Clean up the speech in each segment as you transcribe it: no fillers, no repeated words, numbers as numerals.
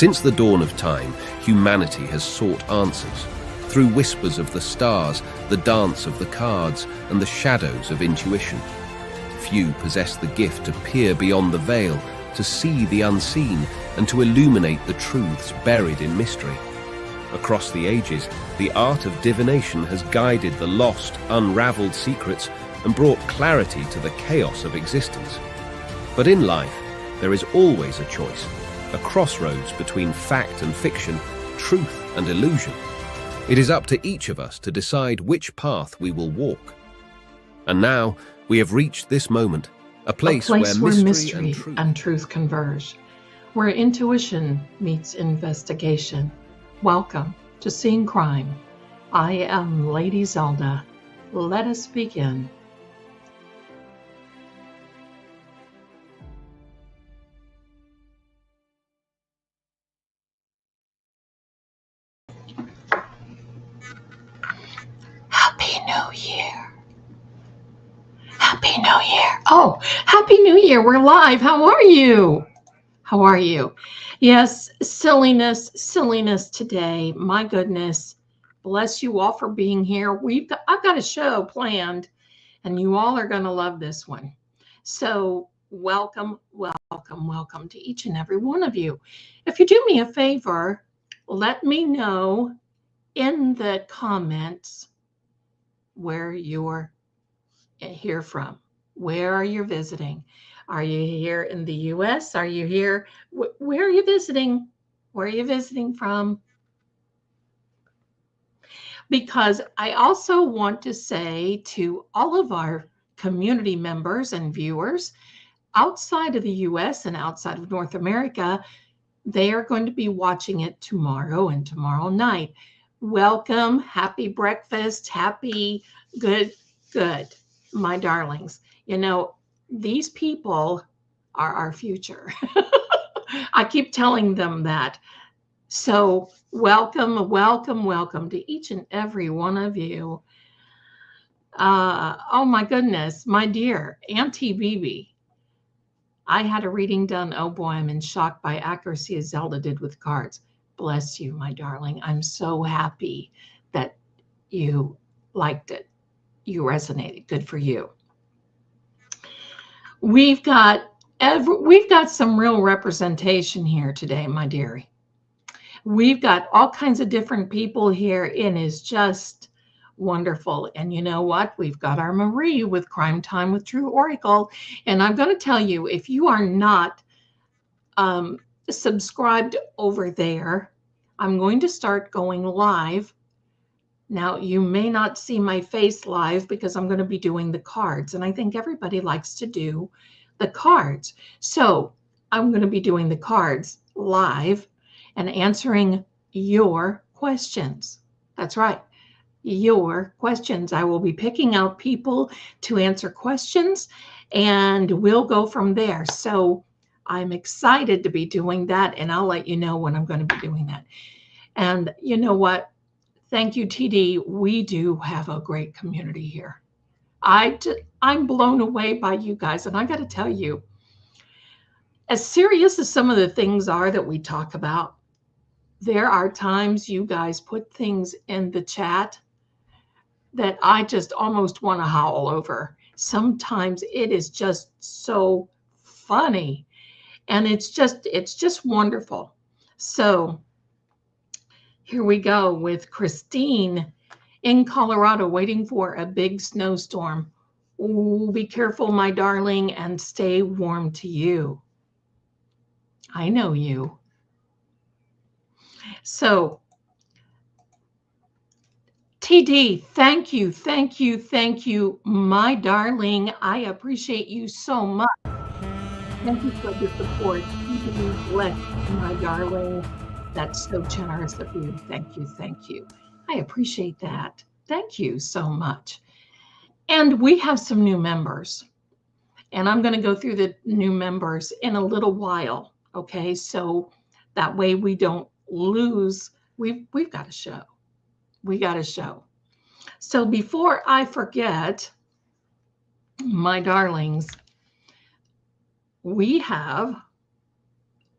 Since the dawn of time, humanity has sought answers. Through whispers of the stars, the dance of the cards, and the shadows of intuition. Few possess the gift to peer beyond the veil, to see the unseen, and to illuminate the truths buried in mystery. Across the ages, the art of divination has guided the lost, unraveled secrets and brought clarity to the chaos of existence. But in life, there is always a choice, a crossroads between fact and fiction, truth and illusion. It is up to each of us to decide which path we will walk. And now, we have reached this moment, a place where mystery and truth converge, where intuition meets investigation. Welcome to Seeing Crime. I am Lady Zelda. Let us begin. Happy New Year. Happy New Year. Oh, Happy New Year. We're live. How are you? How are you? Yes, silliness today. My goodness. Bless you all for being here. I've got a show planned, and you all are going to love this one. So welcome to each and every one of you. If you do me a favor, let me know in the comments where you're here from. Where are you visiting? Are you here in the U.S.? Are you here? Where are you visiting? Where are you visiting from? Because I also want to say to all of our community members and viewers outside of the U.S. and outside of North America, they are going to be watching it tomorrow and tomorrow night. Welcome. Happy breakfast. Happy good, my darlings. You know, these people are our future. I keep telling them that. So welcome to each and every one of you. Oh my goodness, my dear Auntie Bibi. I had a reading done. Oh boy, I'm in shock by accuracy as Zelda did with cards. Bless you, my darling. I'm so happy that you liked it. You resonated. Good for you. We've got some real representation here today, my dearie. We've got all kinds of different people here. It is just wonderful. And you know what? We've got our Marie with Crime Time with True Oracle. And I'm going to tell you, if you are not subscribed over there, I'm going to start going live. Now, you may not see my face live because I'm going to be doing the cards. And I think everybody likes to do the cards. So I'm going to be doing the cards live and answering your questions. That's right. Your questions. I will be picking out people to answer questions and we'll go from there. So I'm excited to be doing that. And I'll let you know when I'm going to be doing that. And you know what? Thank you, TD. We do have a great community here. I'm blown away by you guys. And I got to tell you, as serious as some of the things are that we talk about, there are times you guys put things in the chat that I just almost want to howl over. Sometimes it is just so funny. And it's just wonderful. So here we go with Christine in Colorado waiting for a big snowstorm. Ooh, be careful, my darling, and stay warm to you. I know you. So, TD, thank you, my darling. I appreciate you so much. Thank you for the support. Keep me blessed, my darling. That's so generous of you. Thank you. I appreciate that. Thank you so much. And we have some new members. And I'm going to go through the new members in a little while. Okay, so that way we don't lose. We've got a show. We got a show. So before I forget, my darlings, we have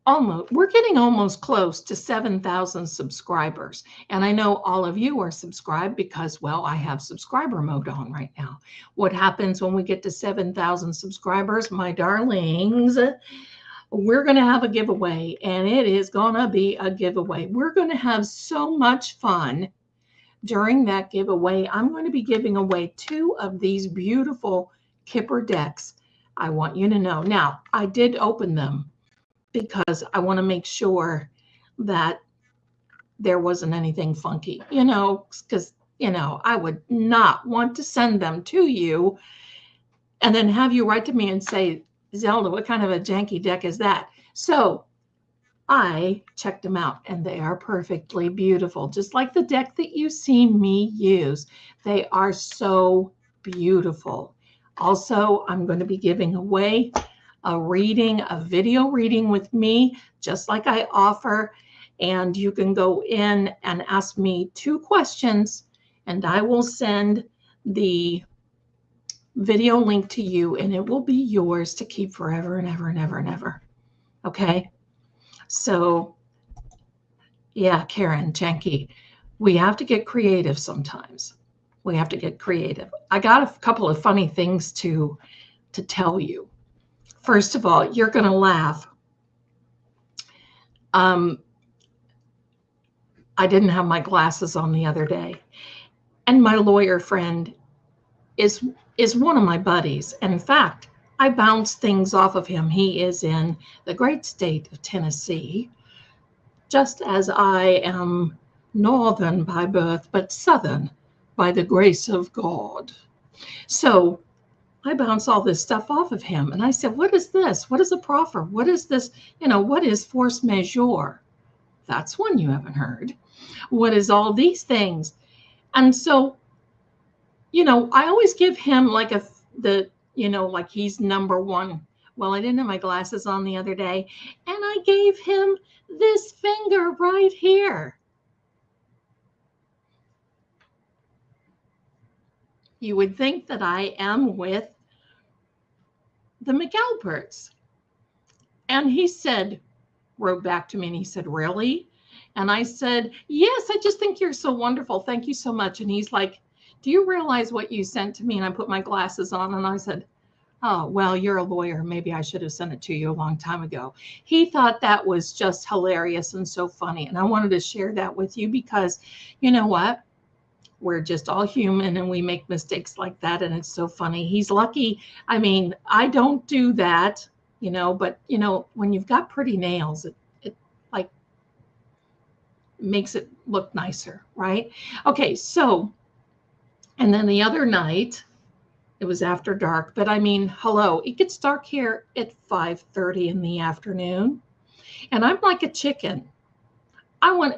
almost, we're getting almost close to 7,000 subscribers. And I know all of you are subscribed because, well, I have subscriber mode on right now. What happens when we get to 7,000 subscribers, my darlings? We're going to have a giveaway, and it is going to be a giveaway. We're going to have so much fun during that giveaway. I'm going to be giving away 2 of these beautiful Kipper decks. I want you to know. Now, I did open them because I want to make sure that there wasn't anything funky, because, I would not want to send them to you and then have you write to me and say, Zelda, what kind of a janky deck is that? So I checked them out, and they are perfectly beautiful, just like the deck that you see me use. They are so beautiful. Also, I'm going to be giving away a reading, a video reading with me, just like I offer. And you can go in and ask me 2 questions, and I will send the video link to you, and it will be yours to keep forever and ever and ever and ever. Okay? So, yeah, Karen, Janky, we have to get creative sometimes. We have to get creative. I got a couple of funny things to tell you. First of all, you're going to laugh. I didn't have my glasses on the other day, and my lawyer friend is one of my buddies. And in fact, I bounce things off of him. He is in the great state of Tennessee, just as I am northern by birth, but southern by the grace of God. So I bounce all this stuff off of him. And I said, what is this? What is a proffer? What is this? What is force majeure? That's one you haven't heard. What is all these things? And so, I always give him like like he's number one. Well, I didn't have my glasses on the other day, and I gave him this finger right here. You would think that I am with the McAlberts. And he wrote back to me, and he said, really? And I said, yes, I just think you're so wonderful. Thank you so much. And he's like, do you realize what you sent to me? And I put my glasses on, and I said, oh, well, you're a lawyer. Maybe I should have sent it to you a long time ago. He thought that was just hilarious and so funny. And I wanted to share that with you because, you know what? We're just all human, and we make mistakes like that. And it's so funny. He's lucky. I mean, I don't do that, but, when you've got pretty nails, it like makes it look nicer, right? Okay, so, and then the other night, it was after dark, but I mean, hello, it gets dark here at 5:30 in the afternoon, and I'm like a chicken.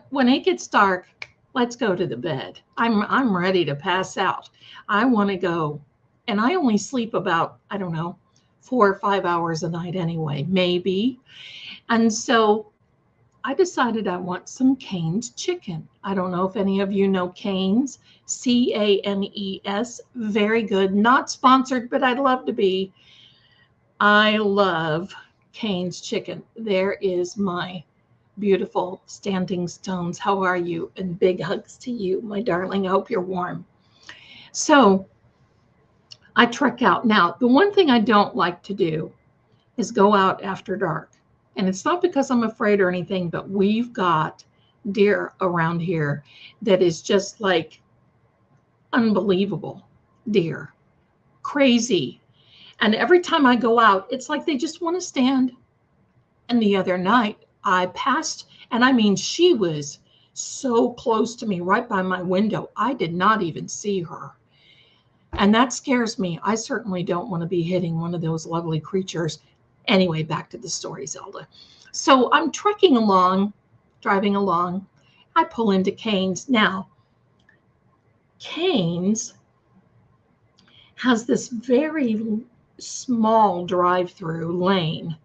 When it gets dark, let's go to the bed. I'm ready to pass out. I want to go, and I only sleep about, I don't know, 4 or 5 hours a night anyway, maybe. And so I decided I want some Cane's chicken. I don't know if any of you know Cane's, Canes, very good. Not sponsored, but I'd love to be. I love Cane's chicken. There is my beautiful standing stones. How are you? And big hugs to you, my darling. I hope you're warm. So I trek out. Now, the one thing I don't like to do is go out after dark. And it's not because I'm afraid or anything, but we've got deer around here that is just like unbelievable deer, crazy. And every time I go out, it's like they just want to stand. And the other night I passed, and I mean, she was so close to me right by my window. I did not even see her. And that scares me. I certainly don't want to be hitting one of those lovely creatures. Anyway, back to the story, Zelda. So I'm trekking along, driving along. I pull into Cane's. Now, Cane's has this very small drive-through lane.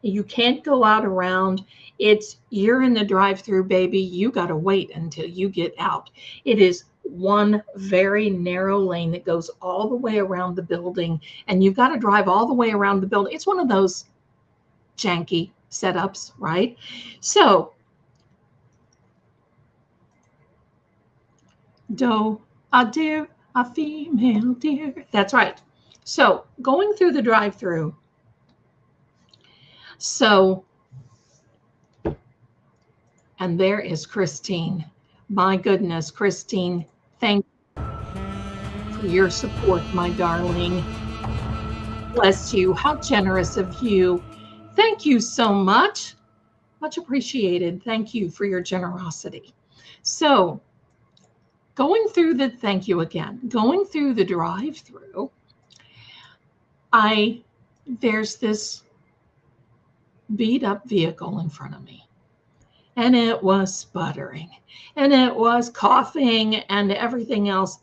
You can't go out around. You're in the drive-through, baby. You got to wait until you get out. It is one very narrow lane that goes all the way around the building, and you've got to drive all the way around the building. It's one of those janky setups, right? So, do, a deer, a female deer. That's right. So, going through the drive-thru. So, and there is Christine. My goodness, Christine, thank you for your support, my darling. Bless you. How generous of you. Thank you so much. Much appreciated. Thank you for your generosity. So, thank you again. Going through the drive-thru, there's this beat up vehicle in front of me. And it was sputtering. And it was coughing and everything else.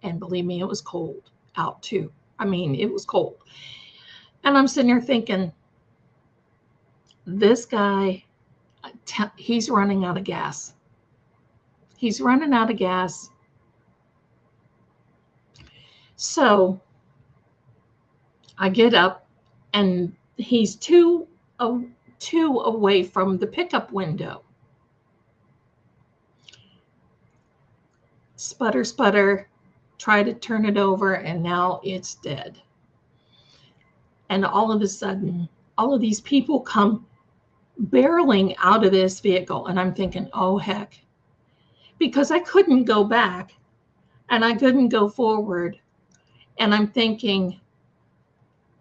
And believe me, it was cold out too. I mean, it was cold. And I'm sitting here thinking, this guy, he's running out of gas. He's running out of gas. So I get up and he's two away from the pickup window. Sputter, sputter, try to turn it over, and now it's dead. And all of a sudden, all of these people come barreling out of this vehicle. And I'm thinking, oh, heck, because I couldn't go back and I couldn't go forward. And I'm thinking,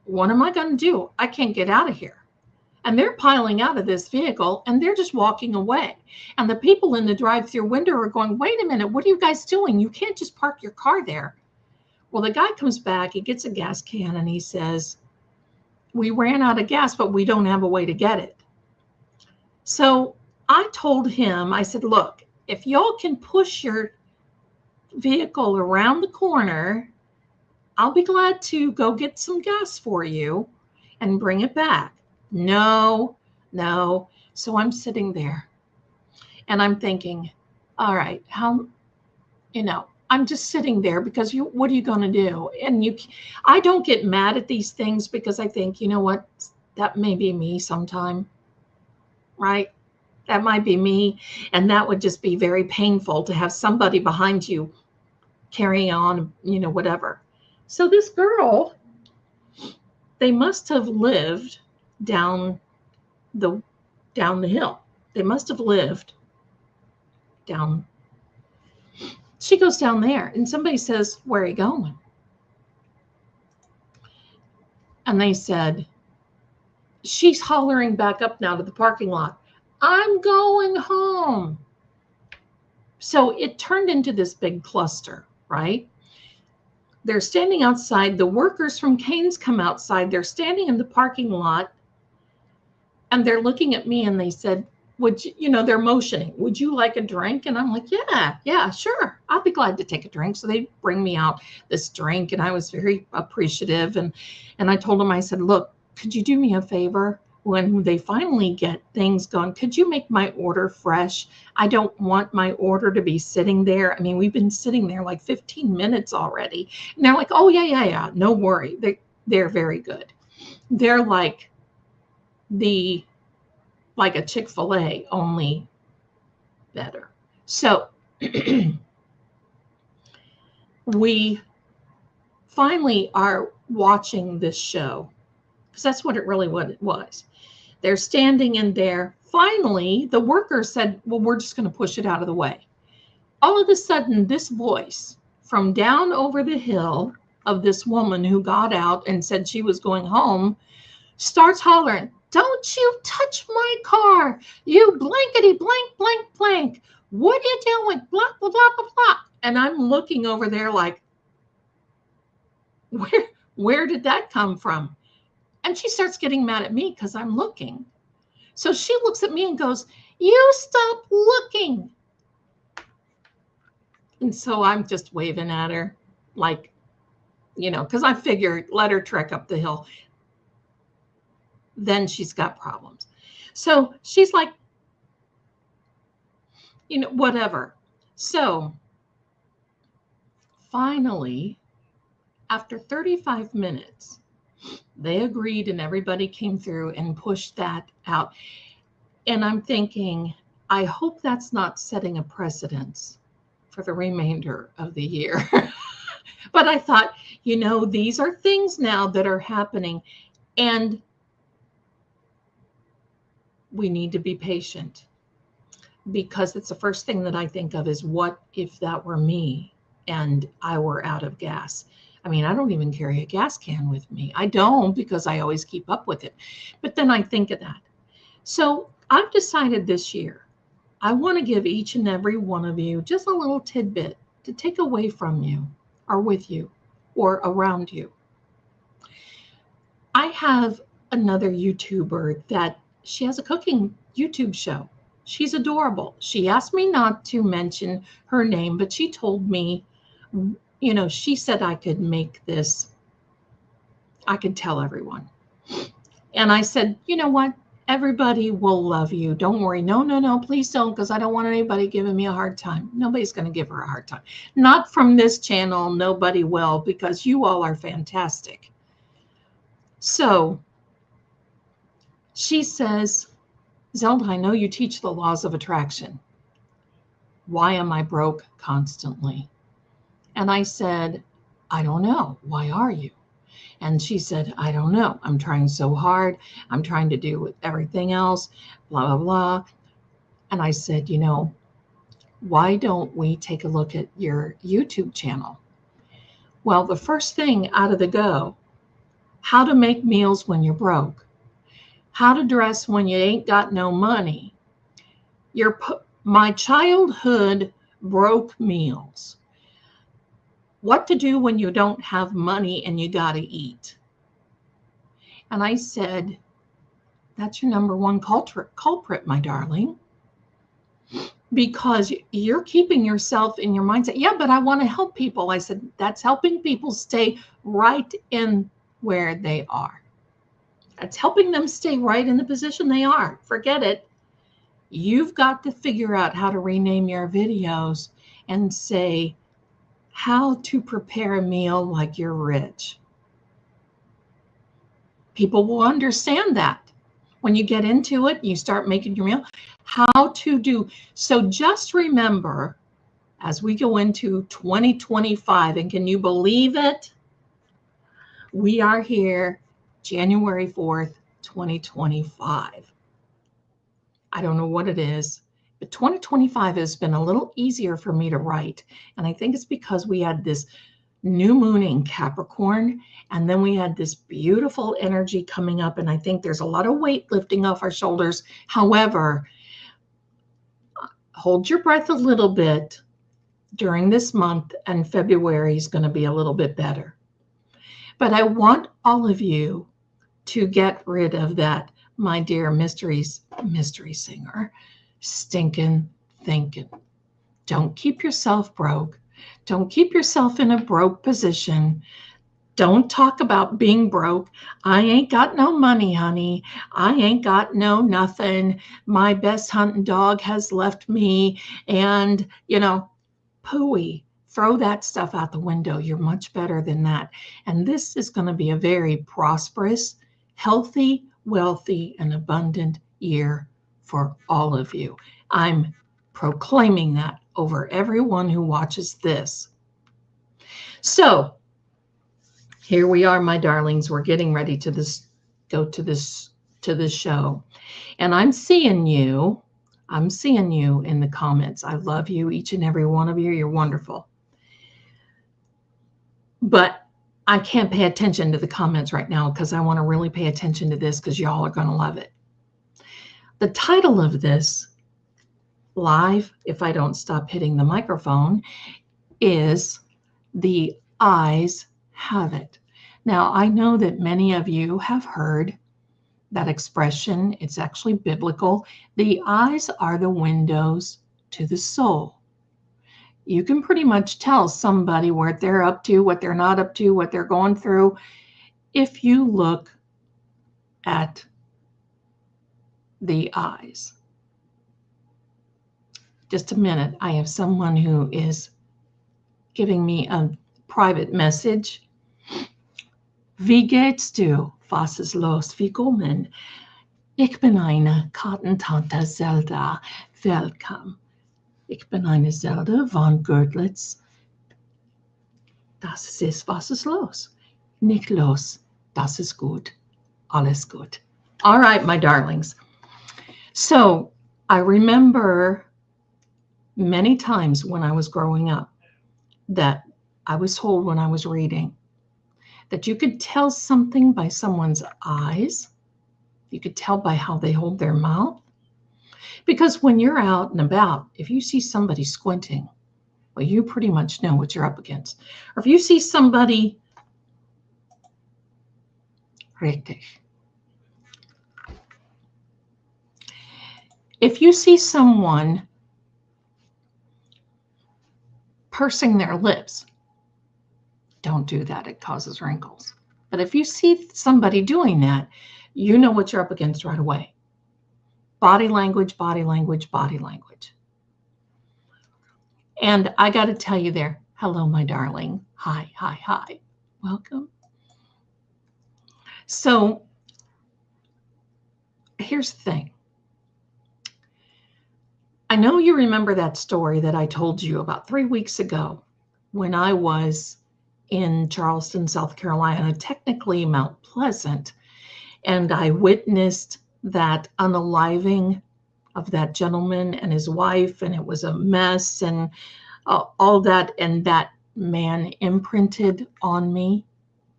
what am I going to do? I can't get out of here. And they're piling out of this vehicle and they're just walking away. And the people in the drive-thru window are going, wait a minute, what are you guys doing? You can't just park your car there. Well, the guy comes back, he gets a gas can and he says, we ran out of gas, but we don't have a way to get it. So I told him, I said, look, if y'all can push your vehicle around the corner, I'll be glad to go get some gas for you and bring it back. No. So I'm sitting there and I'm thinking, all right, I'm just sitting there because what are you going to do? And I don't get mad at these things because I think, you know what, that may be me sometime, right? That might be me. And that would just be very painful to have somebody behind you carrying on, whatever. So this girl, they must have lived down the hill. They must have lived down. She goes down there and somebody says, where are you going? And they said, she's hollering back up now to the parking lot, I'm going home. So it turned into this big cluster, right? They're standing outside. The workers from Cane's come outside. They're standing in the parking lot and they're looking at me and they said, would you, they're motioning, would you like a drink? And I'm like, yeah, sure. I'll be glad to take a drink. So they bring me out this drink and I was very appreciative. And I told them, I said, look, could you do me a favor? When they finally get things going, could you make my order fresh? I don't want my order to be sitting there. I mean, we've been sitting there like 15 minutes already. And they're like, oh, yeah. No worry. They're very good. They're like a Chick-fil-A, only better. So we finally are watching this show because that's what it really was. They're standing in there. Finally, the worker said, well, we're just going to push it out of the way. All of a sudden, this voice from down over the hill of this woman who got out and said she was going home starts hollering, don't you touch my car, you blankety blank, blank, blank. What are you doing? Blah, blah, blah, blah, blah. And I'm looking over there like, where did that come from? And she starts getting mad at me because I'm looking. So she looks at me and goes, you stop looking. And so I'm just waving at her like, because I figured let her trek up the hill. Then she's got problems. So she's like, whatever. So finally, after 35 minutes, They agreed, and everybody came through and pushed that out. And I'm thinking, I hope that's not setting a precedence for the remainder of the year. But I thought, these are things now that are happening, and we need to be patient, because it's the first thing that I think of is, what if that were me and I were out of gas? I mean, I don't even carry a gas can with me. I don't, because I always keep up with it. But then I think of that. So I've decided this year, I want to give each and every one of you just a little tidbit to take away from you, or with you, or around you. I have another YouTuber that she has a cooking YouTube show. She's adorable. She asked me not to mention her name, but she told me, she said I could make this, I could tell everyone. And I said, you know what? Everybody will love you. Don't worry. No, please don't, because I don't want anybody giving me a hard time. Nobody's going to give her a hard time. Not from this channel. Nobody will, because you all are fantastic. So she says, Zelda, I know you teach the laws of attraction. Why am I broke constantly? And I said, I don't know. Why are you? And she said, I don't know. I'm trying so hard. I'm trying to do with everything else, blah, blah, blah. And I said, why don't we take a look at your YouTube channel? Well, the first thing out of the go, how to make meals when you're broke, how to dress when you ain't got no money, my childhood broke meals, what to do when you don't have money and you got to eat. And I said, that's your number one culprit, my darling, because you're keeping yourself in your mindset. Yeah, but I want to help people. I said, that's helping people stay right in where they are. That's helping them stay right in the position they are. Forget it. You've got to figure out how to rename your videos and say how to prepare a meal like you're rich. People will understand that. When you get into it, you start making your meal, how to do. So just remember, as we go into 2025, and can you believe it? We are here January 4th, 2025. I don't know what it is, but 2025 has been a little easier for me to write. And I think it's because we had this new moon in Capricorn, and then we had this beautiful energy coming up, and I think there's a lot of weight lifting off our shoulders. However, hold your breath a little bit during this month, and February is going to be a little bit better. But I want all of you to get rid of that, my dear mystery singer, stinking thinking. Don't keep yourself broke. Don't keep yourself in a broke position. Don't talk about being broke. I ain't got no money, honey. I ain't got no nothing. My best hunting dog has left me. And, pooey. Throw that stuff out the window. You're much better than that. And this is going to be a very prosperous, healthy, wealthy, and abundant year for all of you. I'm proclaiming that over everyone who watches this. So here we are, my darlings. We're getting ready to go to this show. And I'm seeing you in the comments. I love you, each and every one of you. You're wonderful. But I can't pay attention to the comments right now because I want to really pay attention to this, because y'all are going to love it. The title of this live, if I don't stop hitting the microphone, is The Eyes Have It. Now, I know that many of you have heard that expression. It's actually biblical. The eyes are the windows to the soul. You can pretty much tell somebody what they're up to, what they're not up to, what they're going through, if you look at the eyes. Just a minute. I have someone who is giving me a private message. Wie geht's du? Was ist los? Wie kommen? Ich bin eine Kartentante Zelda. Welcome. Ich bin eine Zelda von Gödlitz. Das ist, was ist los? Nicht los. Das ist gut. Alles gut. All right, my darlings. So I remember many times when I was growing up that I was told when I was reading that you could tell something by someone's eyes. You could tell by how they hold their mouth. Because when you're out and about, if you see somebody squinting, well, you pretty much know what you're up against. Or if you see somebody, richtig. If you see someone pursing their lips, don't do that. It causes wrinkles. But if you see somebody doing that, you know what you're up against right away. Body language, body language, body language. And I got to tell you there, hello, my darling. Hi, hi, hi. Welcome. So here's the thing. I know you remember that story that I told you about 3 weeks ago when I was in Charleston, South Carolina, technically Mount Pleasant, and I witnessed that unaliving of that gentleman and his wife, and it was a mess and all that, and that man imprinted on me,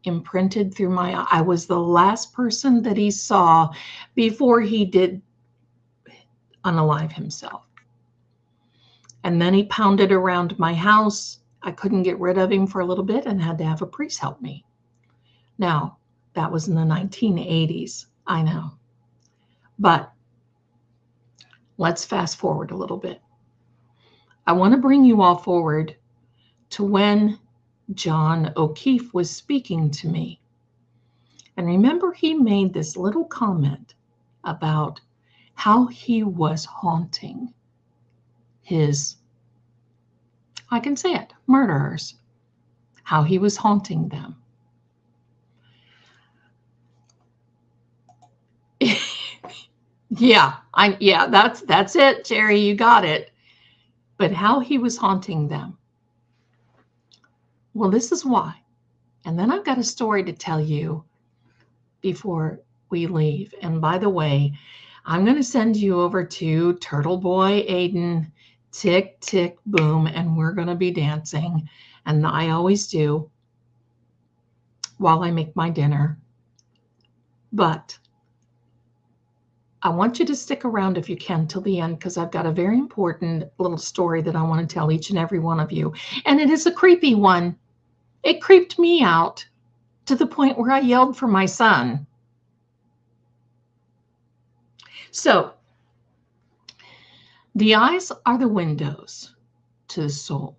imprinted through my eye. I was the last person that he saw before he did unalive himself. And then he pounded around my house. I couldn't get rid of him for a little bit and had to have a priest help me. Now, that was in the 1980s, I know. But let's fast forward a little bit. I want to bring you all forward to when John O'Keefe was speaking to me. And remember, he made this little comment about how he was haunting his, I can say it, murderers, how he was haunting them. Yeah, that's it, Jerry, you got it. But how he was haunting them. Well, this is why. And then I've got a story to tell you before we leave. And by the way, I'm going to send you over to Turtle Boy Aiden, tick, tick, boom, and we're going to be dancing. And I always do while I make my dinner. But I want you to stick around if you can till the end, because I've got a very important little story that I want to tell each and every one of you. And it is a creepy one. It creeped me out to the point where I yelled for my son. So, the eyes are the windows to the soul.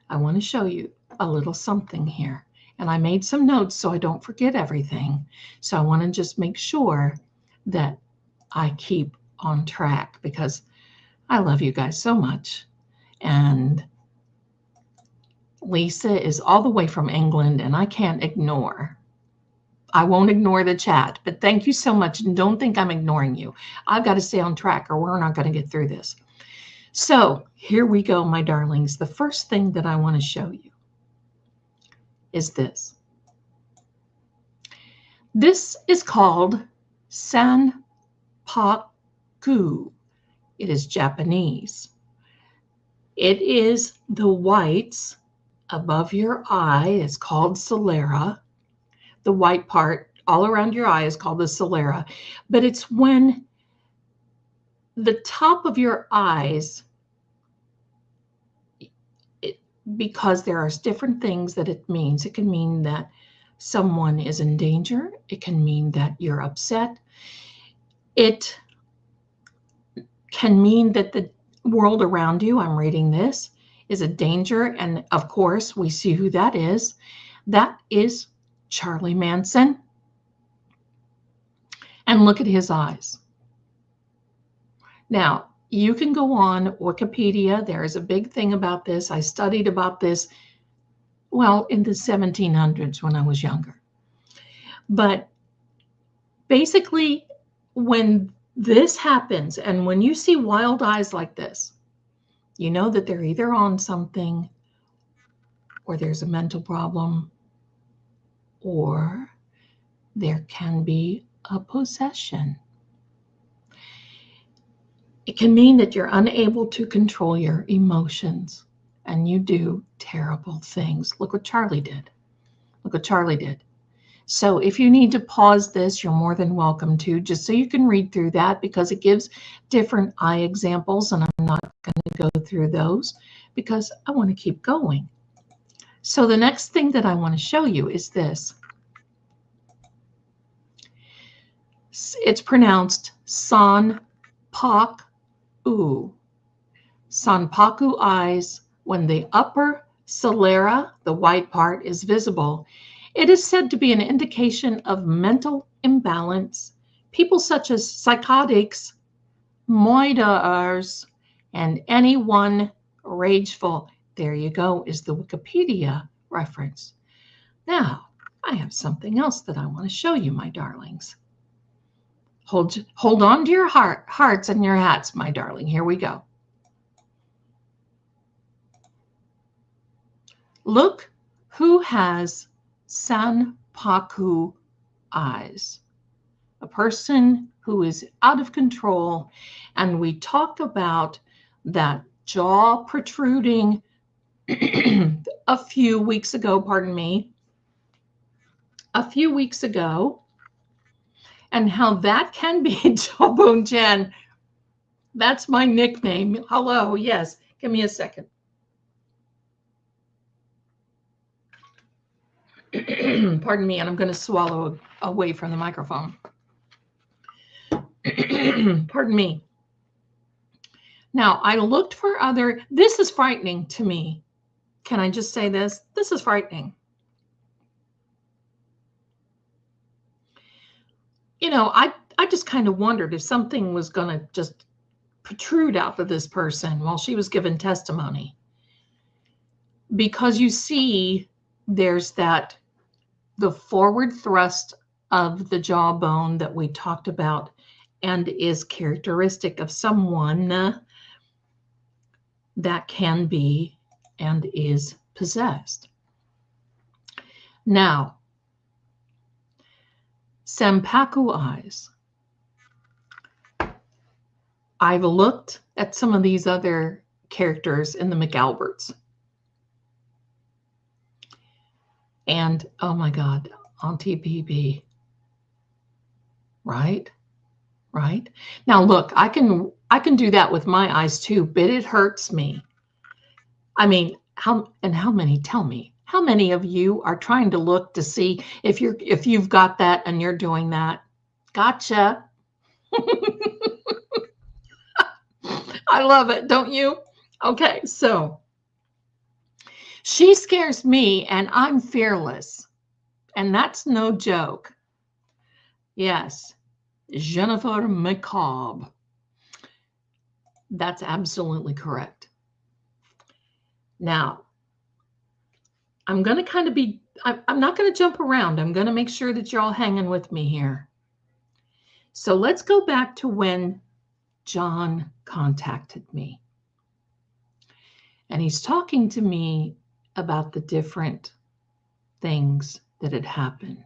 I want to show you a little something here. And I made some notes so I don't forget everything. So I want to just make sure that I keep on track because I love you guys so much. And Lisa is all the way from England and I can't ignore. I won't ignore the chat, but thank you so much. And don't think I'm ignoring you. I've got to stay on track or we're not going to get through this. So here we go, my darlings. The first thing that I want to show you is this. This is called Sanpaku. It is Japanese. It is the whites above your eye. It's called sclera. The white part all around your eye is called the sclera. But it's when the top of your eyes, because there are different things that it means. It can mean that someone is in danger. It can mean that you're upset. It can mean that the world around you, I'm reading this, is a danger. And of course, we see who that is. That is Charlie Manson. And look at his eyes. Now, you can go on Wikipedia. There is a big thing about this. I studied about this, well, in the 1700s when I was younger. But Basically, when this happens and when you see wild eyes like this, you know that they're either on something, or there's a mental problem, or there can be a possession. It can mean that you're unable to control your emotions and you do terrible things. Look what Charlie did. Look what Charlie did. So if you need to pause this, you're more than welcome to, just so you can read through that, because it gives different eye examples, and I'm not going to go through those because I want to keep going. So the next thing that I want to show you is this. It's pronounced Sanpaku. Sanpaku eyes, when the upper sclera, the white part, is visible. It is said to be an indication of mental imbalance. People such as psychotics, moidars, and anyone rageful. There you go, is the Wikipedia reference. Now, I have something else that I want to show you, my darlings. Hold on to your hearts and your hats, my darling. Here we go. Look who has Sanpaku eyes. A person who is out of control. And we talked about that jaw protruding a few weeks ago, and how that can be Jawbone Jen. That's my nickname. Hello, yes. Give me a second. Pardon me, and I'm going to swallow away from the microphone. Pardon me. Now, I looked for other, this is frightening to me. Can I just say this? This is frightening. You know, I just kind of wondered if something was going to just protrude out of this person while she was giving testimony. Because you see, there's the forward thrust of the jawbone that we talked about and is characteristic of someone that can be and is possessed. Now, Sanpaku eyes. I've looked at some of these other characters in the McAlberts. And, oh my God, Auntie BB. Right? Right? Now, look, I can do that with my eyes too, but it hurts me. I mean, how many, tell me, how many of you are trying to look to see if you've got that and you're doing that? Gotcha. I love it, don't you? Okay, so she scares me and I'm fearless. And that's no joke. Yes, Jennifer McCobb. That's absolutely correct. Now, I'm going to kind of I'm not going to jump around. I'm going to make sure that you're all hanging with me here. So let's go back to when John contacted me. And he's talking to me about the different things that had happened,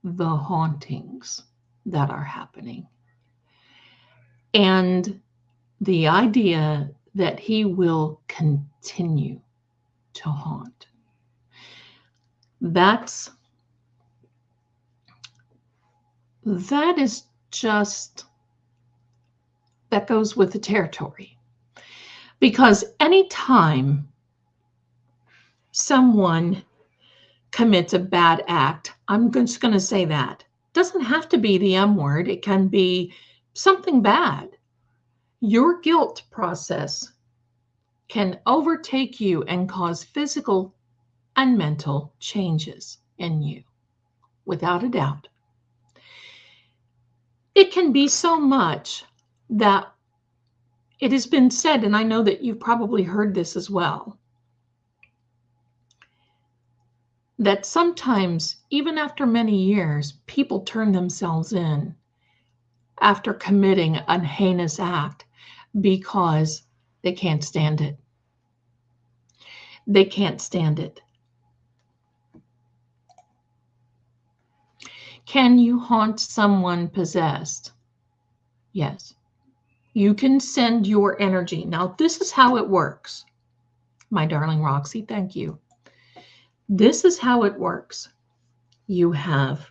the hauntings that are happening, and the idea that he will continue to haunt. That is just, that goes with the territory. Because anytime someone commits a bad act, I'm just going to say that. Doesn't have to be the M word. It can be something bad. Your guilt process can overtake you and cause physical and mental changes in you, without a doubt. It can be so much that it has been said, and I know that you've probably heard this as well, that sometimes, even after many years, people turn themselves in after committing a heinous act because they can't stand it. They can't stand it. Can you haunt someone possessed? Yes. You can send your energy. Now, this is how it works. My darling Roxy, thank you. This is how it works. You have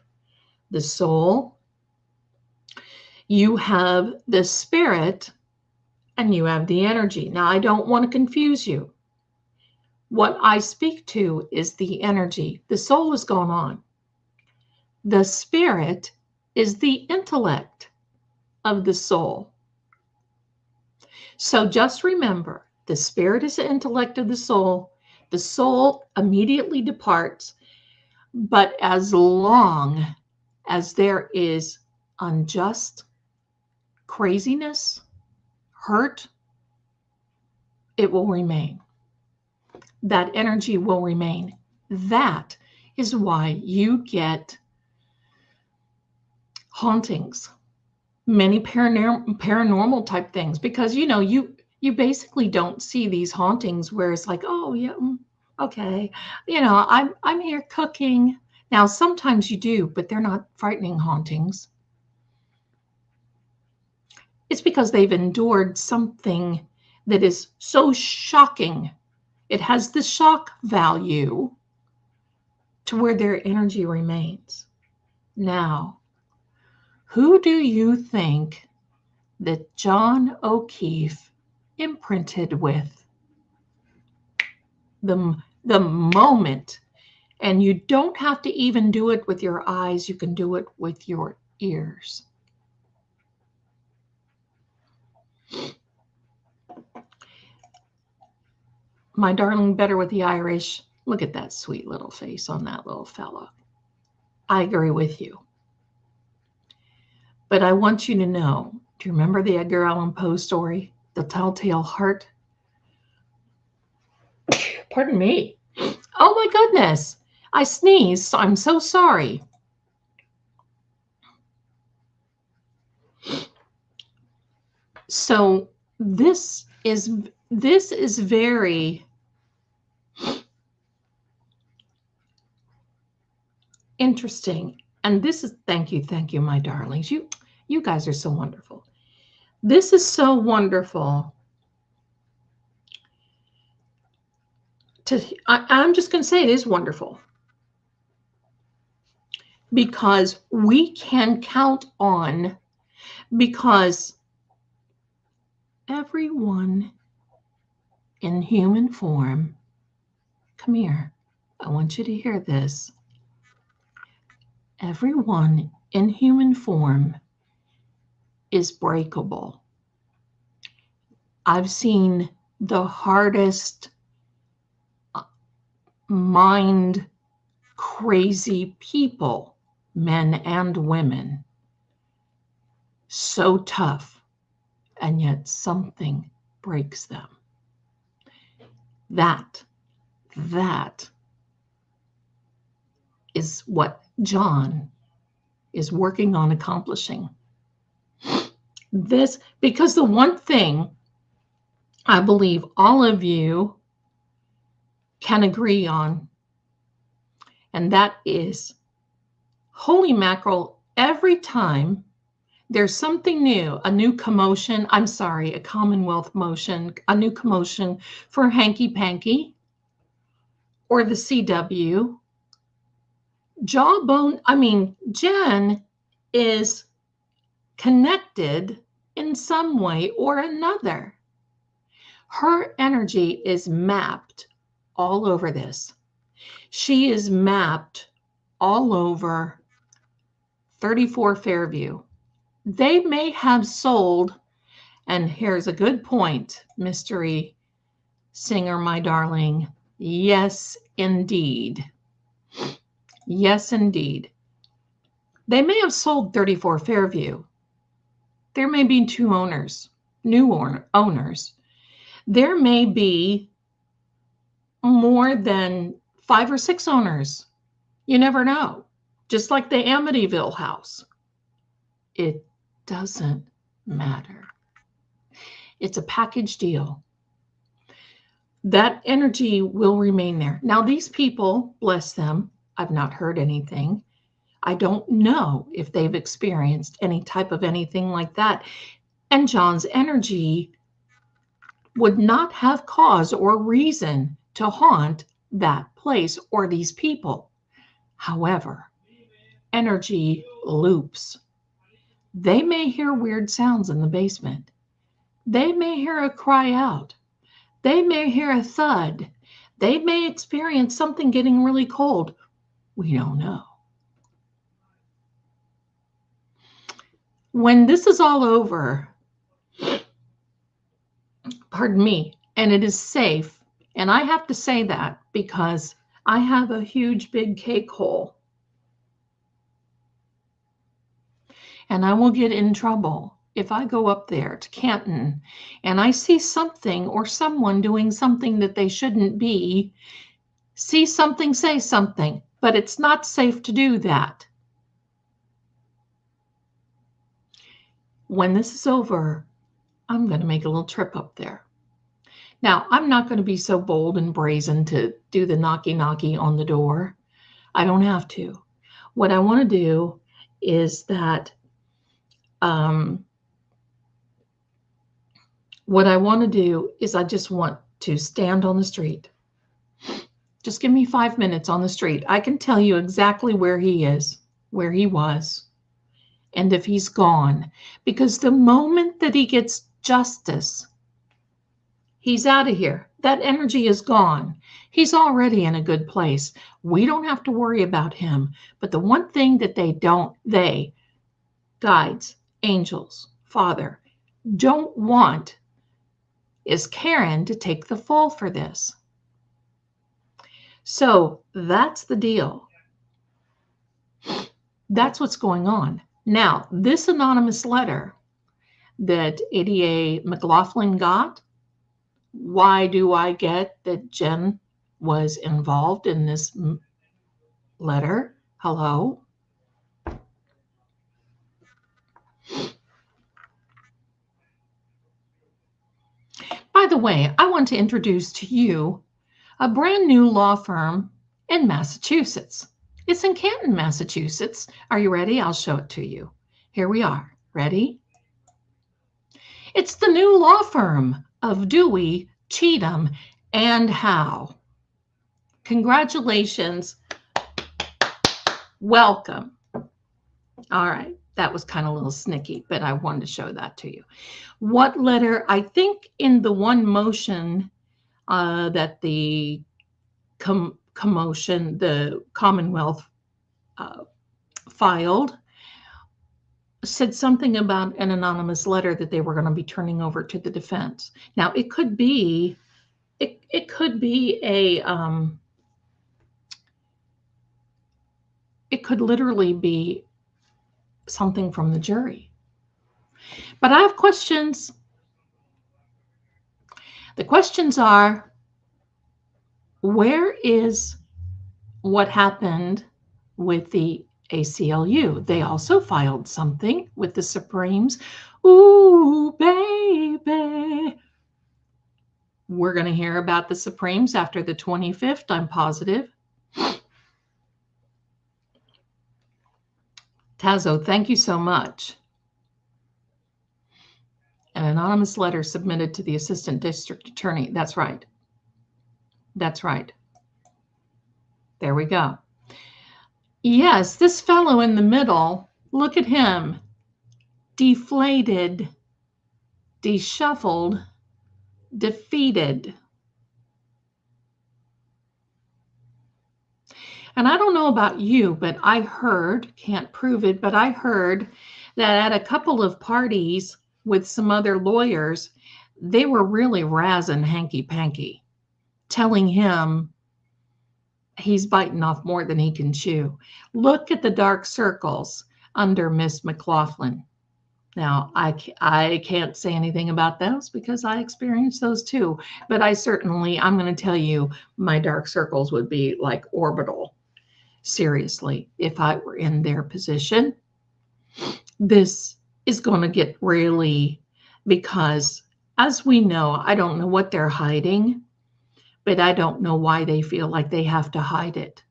the soul, you have the spirit, and you have the energy. Now, I don't want to confuse you. What I speak to is the energy. The soul is going on. The spirit is the intellect of the soul. So just remember, the spirit is the intellect of the soul. The soul immediately departs. But as long as there is unjust craziness, hurt, it will remain. That energy will remain. That is why you get hauntings, many paranormal type things, because you basically don't see these hauntings where it's like, oh yeah, okay, I'm here cooking. Now sometimes you do, but they're not frightening hauntings. It's because they've endured something that is so shocking. It has the shock value to where their energy remains. Now, who do you think that John O'Keefe imprinted with? The moment, and you don't have to even do it with your eyes, you can do it with your ears. My darling, better with the Irish. Look at that sweet little face on that little fella. I agree with you. But I want you to know, do you remember the Edgar Allan Poe story, The Telltale Heart? Pardon me. Oh my goodness. I sneezed. So I'm so sorry. So this is very interesting. And this is, thank you, my darlings. You guys are so wonderful. This is so wonderful. I'm just going to say it is wonderful. Because we can count on, because everyone in human form, come here, I want you to hear this. Everyone in human form is breakable. I've seen the hardest mind crazy people, men and women, so tough, and yet something breaks them. That is what John is working on accomplishing. This, because the one thing I believe all of you can agree on, and that is, holy mackerel, every time there's something new, a new commotion, a Commonwealth motion, a new commotion for Hanky Panky or the CW, Jen is connected in some way or another. Her energy is mapped all over this. She is mapped all over 34 Fairview. They may have sold, and here's a good point, mystery singer, my darling. Yes, indeed. Yes, indeed. They may have sold 34 Fairview. There may be two owners, new owners. There may be more than 5 or 6 owners You never know. Just like the Amityville house. It doesn't matter. It's a package deal. That energy will remain there. Now, these people, bless them, I've not heard anything. I don't know if they've experienced any type of anything like that. And John's energy would not have cause or reason to haunt that place or these people. However, energy loops. They may hear weird sounds in the basement. They may hear a cry out. They may hear a thud. They may experience something getting really cold. We don't know. When this is all over, pardon me, and it is safe, and I have to say that because I have a huge big cake hole, and I will get in trouble if I go up there to Canton and I see something or someone doing something that they shouldn't be. See something, say something, but it's not safe to do that. When this is over, I'm going to make a little trip up there. Now, I'm not going to be so bold and brazen to do the knocky on the door. I don't have to. What I want to do is that I just want to stand on the street. Just give me 5 minutes on the street. I can tell you exactly where he is, where he was, and if he's gone. Because the moment that he gets justice, he's out of here. That energy is gone. He's already in a good place. We don't have to worry about him. But the one thing that they, guides, angels, Father, don't want is Karen to take the fall for this. So that's the deal. That's what's going on. Now, this anonymous letter that ADA McLaughlin got, why do I get that Jen was involved in this letter? Hello? By the way, I want to introduce to you a brand new law firm in Massachusetts. It's in Canton, Massachusetts. Are you ready? I'll show it to you. Here we are. Ready? It's the new law firm of Dewey, Cheatham, and Howe. Congratulations. Welcome. All right. That was kind of a little snicky, but I wanted to show that to you. What letter? I think in the one motion that the commotion, the Commonwealth filed, said something about an anonymous letter that they were going to be turning over to the defense. Now, it could be, it could be it could literally be something from the jury. But I have questions. The questions are, where is what happened with the ACLU? They also filed something with the Supremes. Ooh, baby. We're going to hear about the Supremes after the 25th, I'm positive. Tazo, thank you so much. An anonymous letter submitted to the assistant district attorney. That's right. That's right. There we go. Yes, this fellow in the middle, look at him. Deflated, deshuffled, defeated. And I don't know about you, but I heard, can't prove it, but I heard that at a couple of parties with some other lawyers, they were really razzing hanky-panky, telling him he's biting off more than he can chew. Look at the dark circles under Miss McLaughlin. Now, I can't say anything about those because I experienced those too, but I'm going to tell you my dark circles would be like orbital. seriously, if I were in their position. This is going to get really, because as we know, I don't know what they're hiding, but I don't know why they feel like they have to hide it.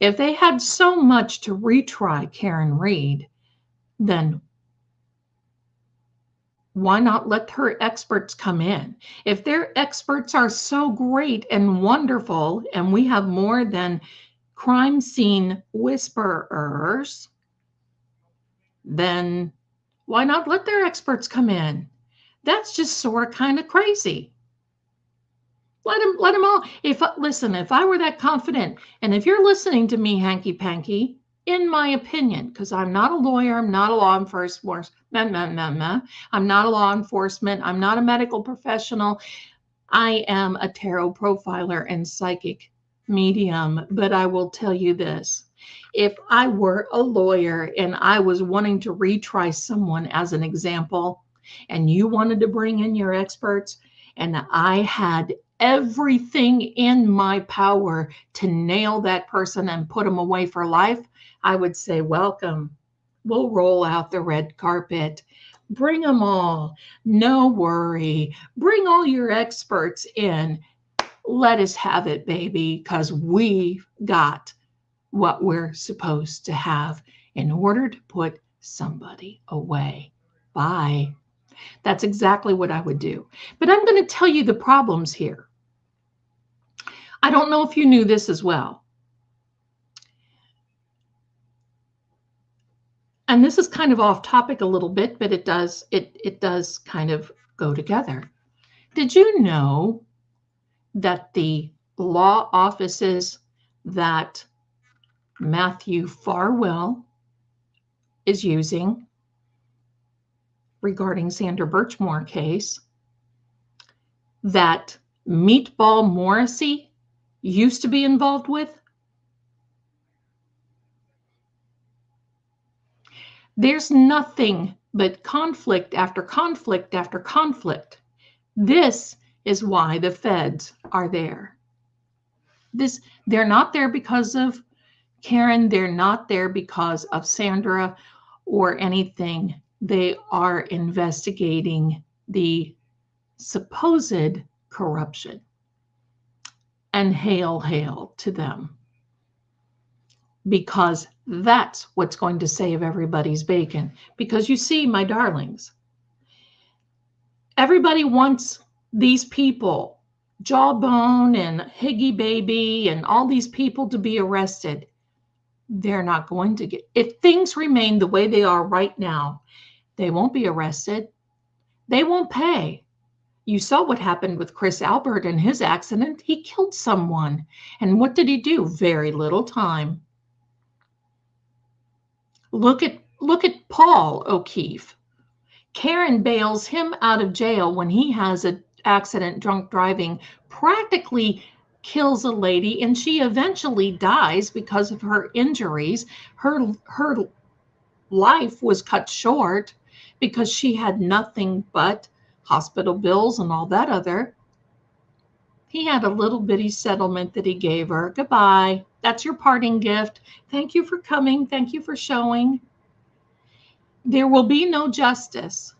If they had so much to retry Karen Reed, then why not let her experts come in? If their experts are so great and wonderful, and we have more than crime scene whisperers, then why not let their experts come in? That's just sort of kind of crazy. Let them all. Listen, if I were that confident, and if you're listening to me, hanky panky, in my opinion, because I'm not a lawyer, I'm not a law enforcement, I'm not a law enforcement, I'm not a medical professional, I am a tarot profiler and psychic medium. But I will tell you this: if I were a lawyer and I was wanting to retry someone as an example, and you wanted to bring in your experts, and I had everything in my power to nail that person and put them away for life, I would say, welcome. We'll roll out the red carpet. Bring them all. No worry. Bring all your experts in. Let us have it, baby, because we got what we're supposed to have in order to put somebody away. Bye. That's exactly what I would do. But I'm going to tell you the problems here. I don't know if you knew this as well. And this is kind of off topic a little bit, but it does kind of go together. Did you know that the law offices that Matthew Farwell is using regarding Sandra Birchmore case, that Meatball Morrissey used to be involved with? There's nothing but conflict after conflict after conflict. This is why the feds are there. They're not there because of Karen. They're not there because of Sandra or anything. They are investigating the supposed corruption. And hail, hail to them. Because that's what's going to save everybody's bacon. Because you see, my darlings, everybody wants these people, Jawbone and Higgy Baby and all these people, to be arrested. They're not going to get, if things remain the way they are right now, they won't be arrested. They won't pay. You saw what happened with Chris Albert and his accident. He killed someone. And what did he do? Very little time. Look at Paul O'Keefe. Karen bails him out of jail when he has an accident, drunk driving, practically kills a lady, and she eventually dies because of her injuries. Her life was cut short because she had nothing but hospital bills and all that other. He had a little bitty settlement that he gave her. Goodbye. That's your parting gift. Thank you for coming. Thank you for showing. There will be no justice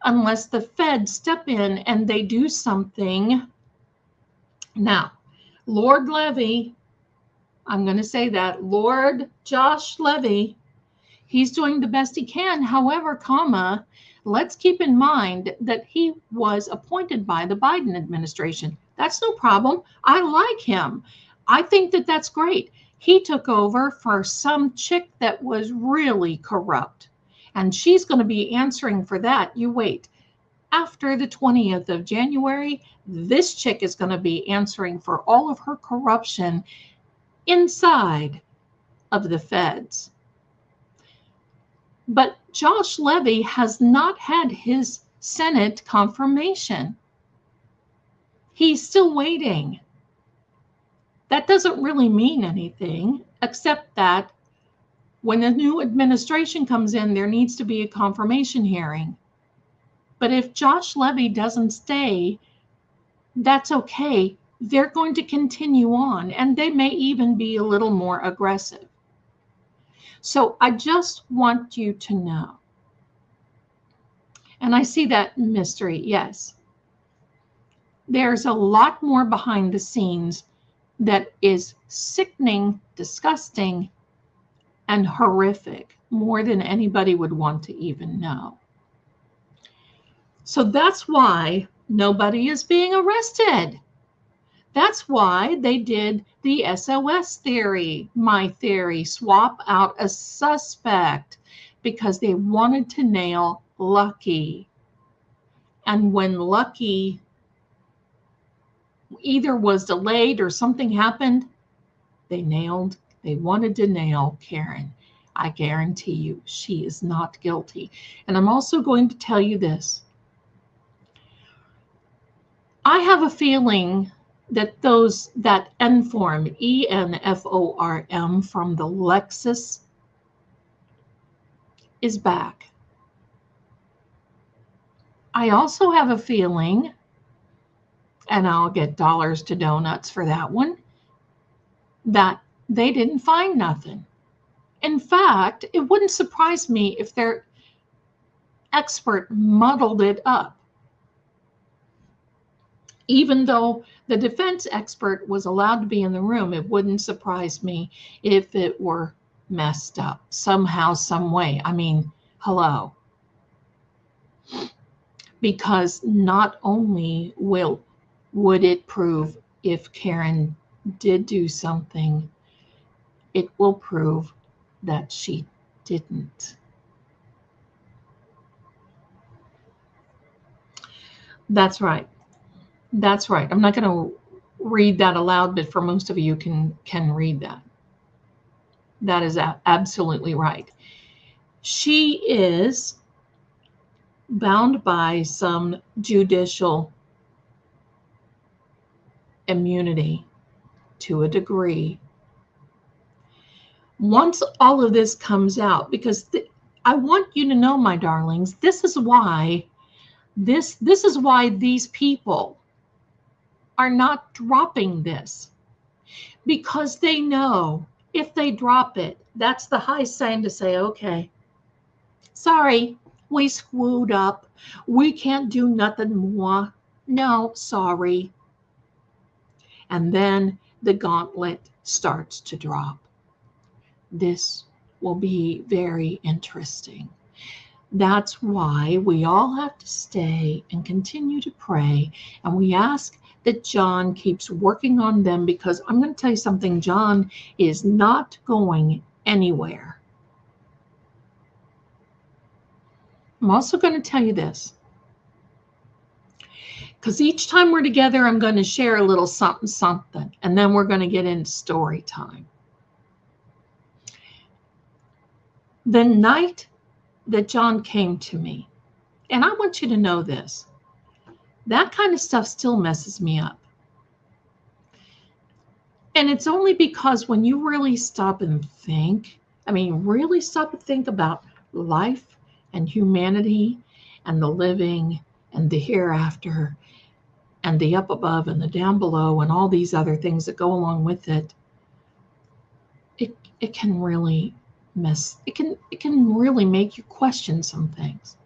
unless the feds step in and they do something. Now, Lord Levy, I'm going to say that, Lord Josh Levy, he's doing the best he can. However, let's keep in mind that he was appointed by the Biden administration. That's no problem. I like him. I think that that's great. He took over for some chick that was really corrupt, and she's going to be answering for that. You wait. After the 20th of January, this chick is going to be answering for all of her corruption inside of the feds. But Josh Levy has not had his Senate confirmation. He's still waiting. That doesn't really mean anything, except that when the new administration comes in, there needs to be a confirmation hearing. But if Josh Levy doesn't stay, that's okay. they're going to continue on, and they may even be a little more aggressive. So I just want you to know. And I see that mystery, yes. There's a lot more behind the scenes that is sickening, disgusting, and horrific, more than anybody would want to even know. So that's why nobody is being arrested. That's why they did the SOS theory, my theory, swap out a suspect, because they wanted to nail Lucky. And when Lucky either was delayed or something happened, they wanted to nail Karen. I guarantee you, she is not guilty. And I'm also going to tell you this. I have a feeling that that N-form, ENFORM from the Lexus is back. I also have a feeling, and I'll get dollars to donuts for that one, that they didn't find nothing. In fact, it wouldn't surprise me if their expert muddled it up. Even though the defense expert was allowed to be in the room, it wouldn't surprise me if it were messed up somehow, some way. I mean, hello. Because not only would it prove if Karen did do something, it will prove that she didn't. That's right. That's right. I'm not going to read that aloud, but for most of you can read that. That is absolutely right. She is bound by some judicial immunity to a degree. Once all of this comes out, because I want you to know, my darlings, this is why these people are not dropping this, because they know if they drop it, that's the high sign to say, okay, sorry, we screwed up. We can't do nothing more. No, sorry. And then the gauntlet starts to drop. This will be very interesting. That's why we all have to stay and continue to pray. And we ask that John keeps working on them, because I'm going to tell you something, John is not going anywhere. I'm also going to tell you this, because each time we're together, I'm going to share a little something, and then we're going to get into story time. The night that John came to me, and I want you to know this, that kind of stuff still messes me up. And it's only because when you really stop and think, really stop and think about life and humanity and the living and the hereafter and the up above and the down below and all these other things that go along with it, it can really it can really make you question some things.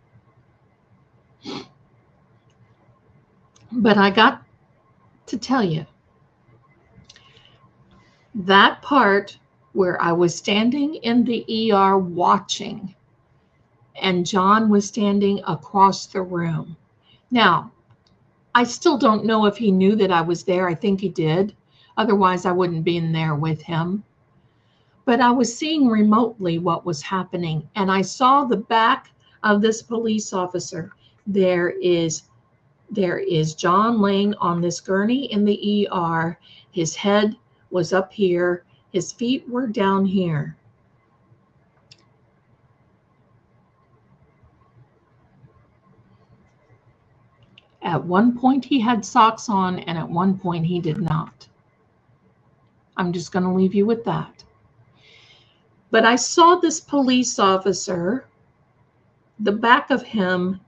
But I got to tell you, that part where I was standing in the ER watching, and John was standing across the room. Now, I still don't know if he knew that I was there. I think he did. Otherwise, I wouldn't be in there with him. But I was seeing remotely what was happening, and I saw the back of this police officer. There is John laying on this gurney in the ER. His head was up here. His feet were down here. At one point he had socks on, and at one point he did not. I'm just going to leave you with that. But I saw this police officer, the back of him,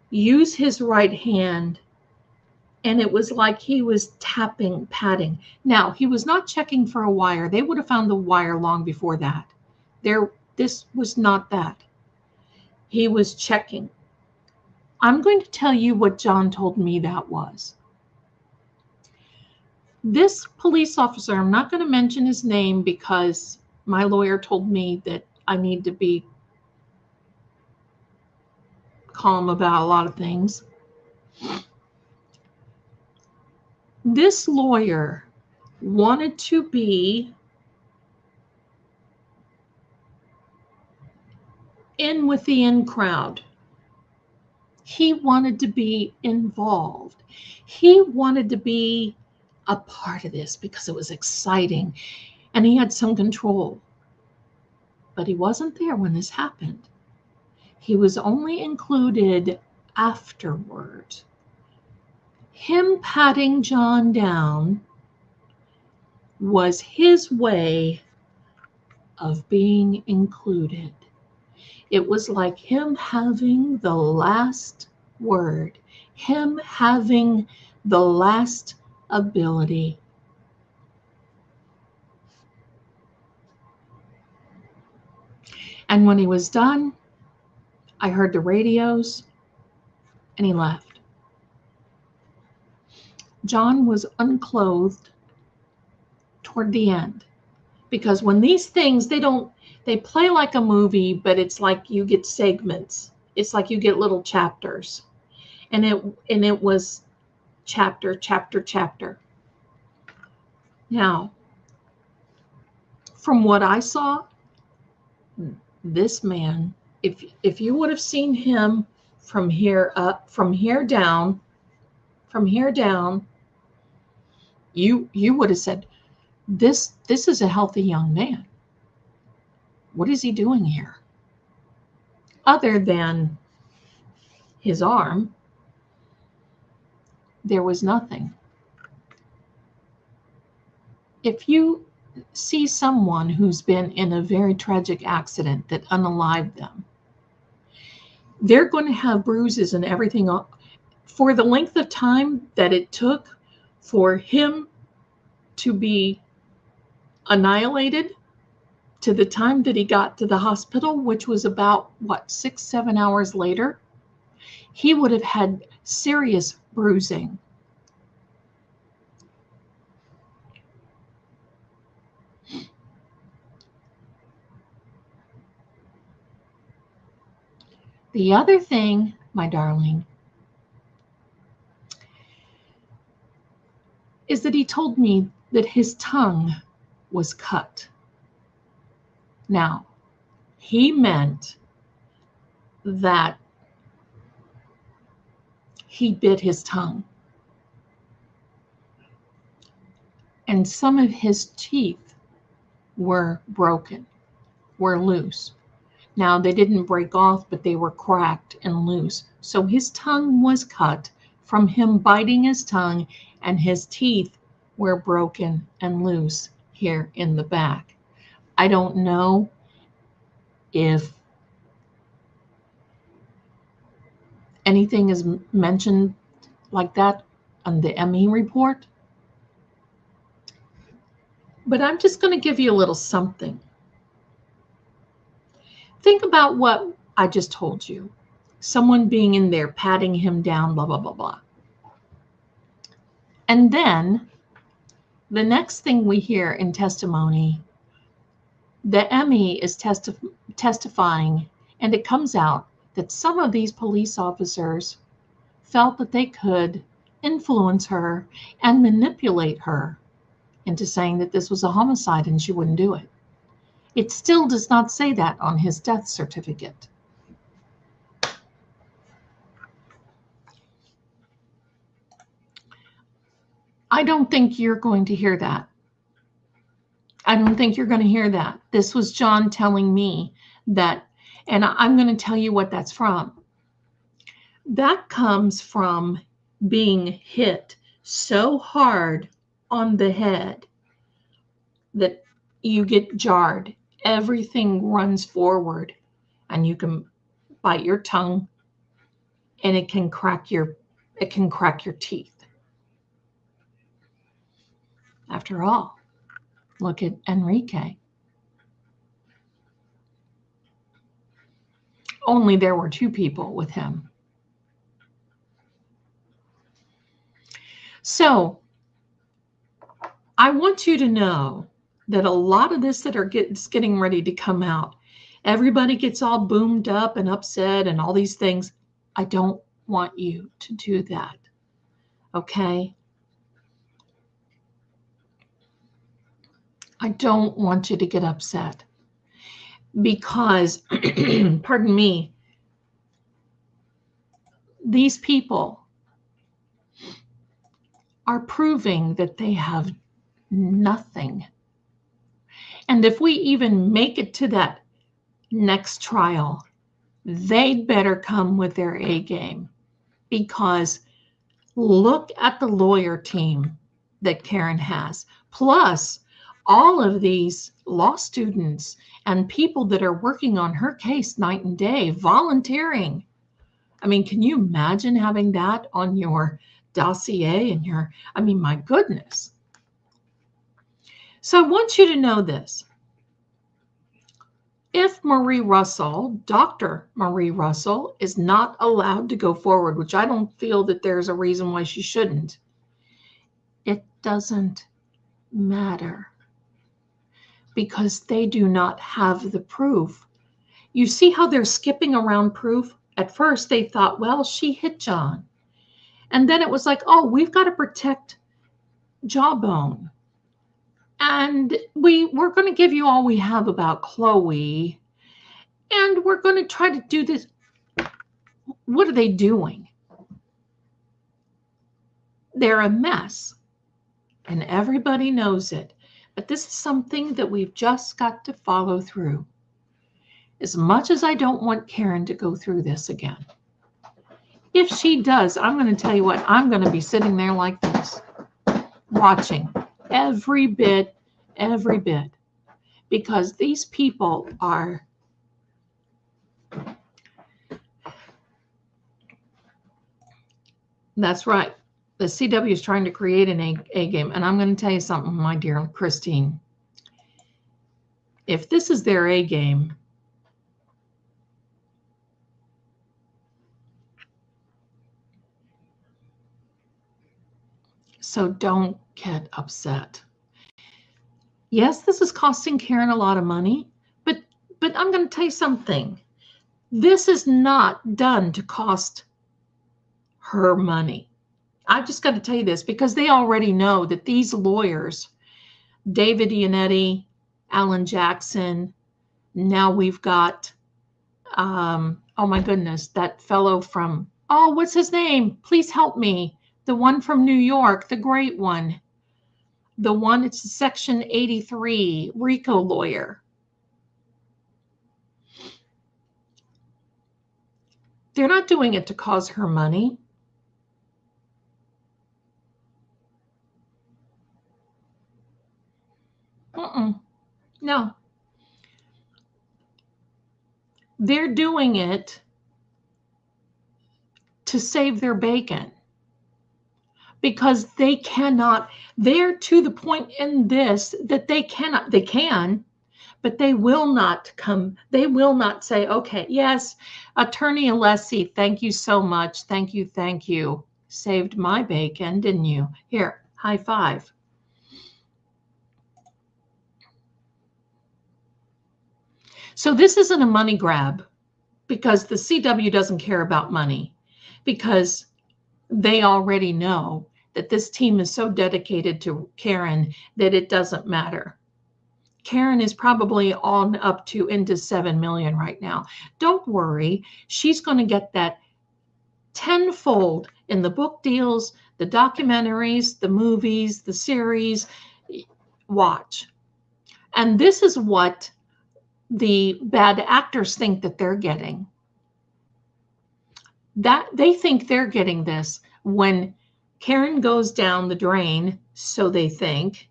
use his right hand and it was like he was tapping, patting. Now, he was not checking for a wire. They would have found the wire long before that. This was not that. He was checking. I'm going to tell you what John told me that was. This police officer, I'm not going to mention his name because my lawyer told me that I need to be calm about a lot of things. This lawyer wanted to be in with the in crowd. He wanted to be involved. He wanted to be a part of this because it was exciting and he had some control. But he wasn't there when this happened. He was only included afterward. Him patting John down was his way of being included. It was like him having the last word, him having the last ability. And when he was done, I heard the radios and he left. John was unclothed toward the end, because when these things, they play like a movie, but it's like you get segments. It's like you get little chapters. And it was chapter. Now, from what I saw, this man, if you would have seen him from here up, from here down, you would have said, this is a healthy young man. What is he doing here? Other than his arm, there was nothing. If you see someone who's been in a very tragic accident that unalived them, they're going to have bruises and everything for the length of time that it took for him to be annihilated to the time that he got to the hospital, which was about 6-7 hours later. He would have had serious bruising. The other thing, my darling, is that he told me that his tongue was cut. Now, he meant that he bit his tongue. And some of his teeth were broken, were loose. Now, they didn't break off, but they were cracked and loose. So his tongue was cut from him biting his tongue, and his teeth were broken and loose here in the back. I don't know if anything is mentioned like that on the ME report, but I'm just going to give you a little something. Think about what I just told you. Someone being in there, patting him down, blah, blah, blah, blah. And then the next thing we hear in testimony, the ME is testifying, and it comes out that some of these police officers felt that they could influence her and manipulate her into saying that this was a homicide and she wouldn't do it. It still does not say that on his death certificate. I don't think you're going to hear that. I don't think you're going to hear that. This was John telling me that, and I'm going to tell you what that's from. That comes from being hit so hard on the head that you get jarred. Everything runs forward, and you can bite your tongue, and it can crack your teeth. After all, look at Enrique. Only there were 2 people with him. So I want you to know that a lot of this that is getting ready to come out, everybody gets all boomed up and upset and all these things. I don't want you to do that. Okay? I don't want you to get upset because, pardon me, these people are proving that they have nothing. And if we even make it to that next trial, they'd better come with their A game, because look at the lawyer team that Karen has, plus all of these law students and people that are working on her case night and day, volunteering. I mean, can you imagine having that on your dossier and my goodness. So I want you to know this. If Marie Russell, Dr. Marie Russell, is not allowed to go forward, which I don't feel that there's a reason why she shouldn't, it doesn't matter, because they do not have the proof. You see how they're skipping around proof? At first they thought, well, she hit John. And then it was like, oh, we've got to protect Jawbone. And we're going to give you all we have about Chloe. And we're going to try to do this. What are they doing? They're a mess. And everybody knows it. But this is something that we've just got to follow through. As much as I don't want Karen to go through this again. If she does, I'm going to tell you what, I'm going to be sitting there like this, watching every bit, because these people are, that's right. The CW is trying to create an A game. And I'm going to tell you something, my dear Christine. If this is their A game, so don't get upset. Yes, this is costing Karen a lot of money, but I'm going to tell you something. This is not done to cost her money. I've just got to tell you this, because they already know that these lawyers, David Ionetti, Alan Jackson, now we've got, oh my goodness, that fellow from, oh, what's his name? Please help me. The one from New York, the great one. The one, it's Section 83, RICO lawyer. They're not doing it to cause her money. No. They're doing it to save their bacon, because they cannot, they're to the point in this that they can, but they will not say, okay, yes, Attorney Alessi, thank you so much. Thank you. Saved my bacon, didn't you? Here, high five. So this isn't a money grab, because the CW doesn't care about money, because they already know that this team is so dedicated to Karen that it doesn't matter. Karen is probably on up to into 7 million right now. Don't worry, she's going to get that tenfold in the book deals, the documentaries, the movies, the series. Watch. And this is what the bad actors think that they're getting. That they think they're getting this when Karen goes down the drain, so they think.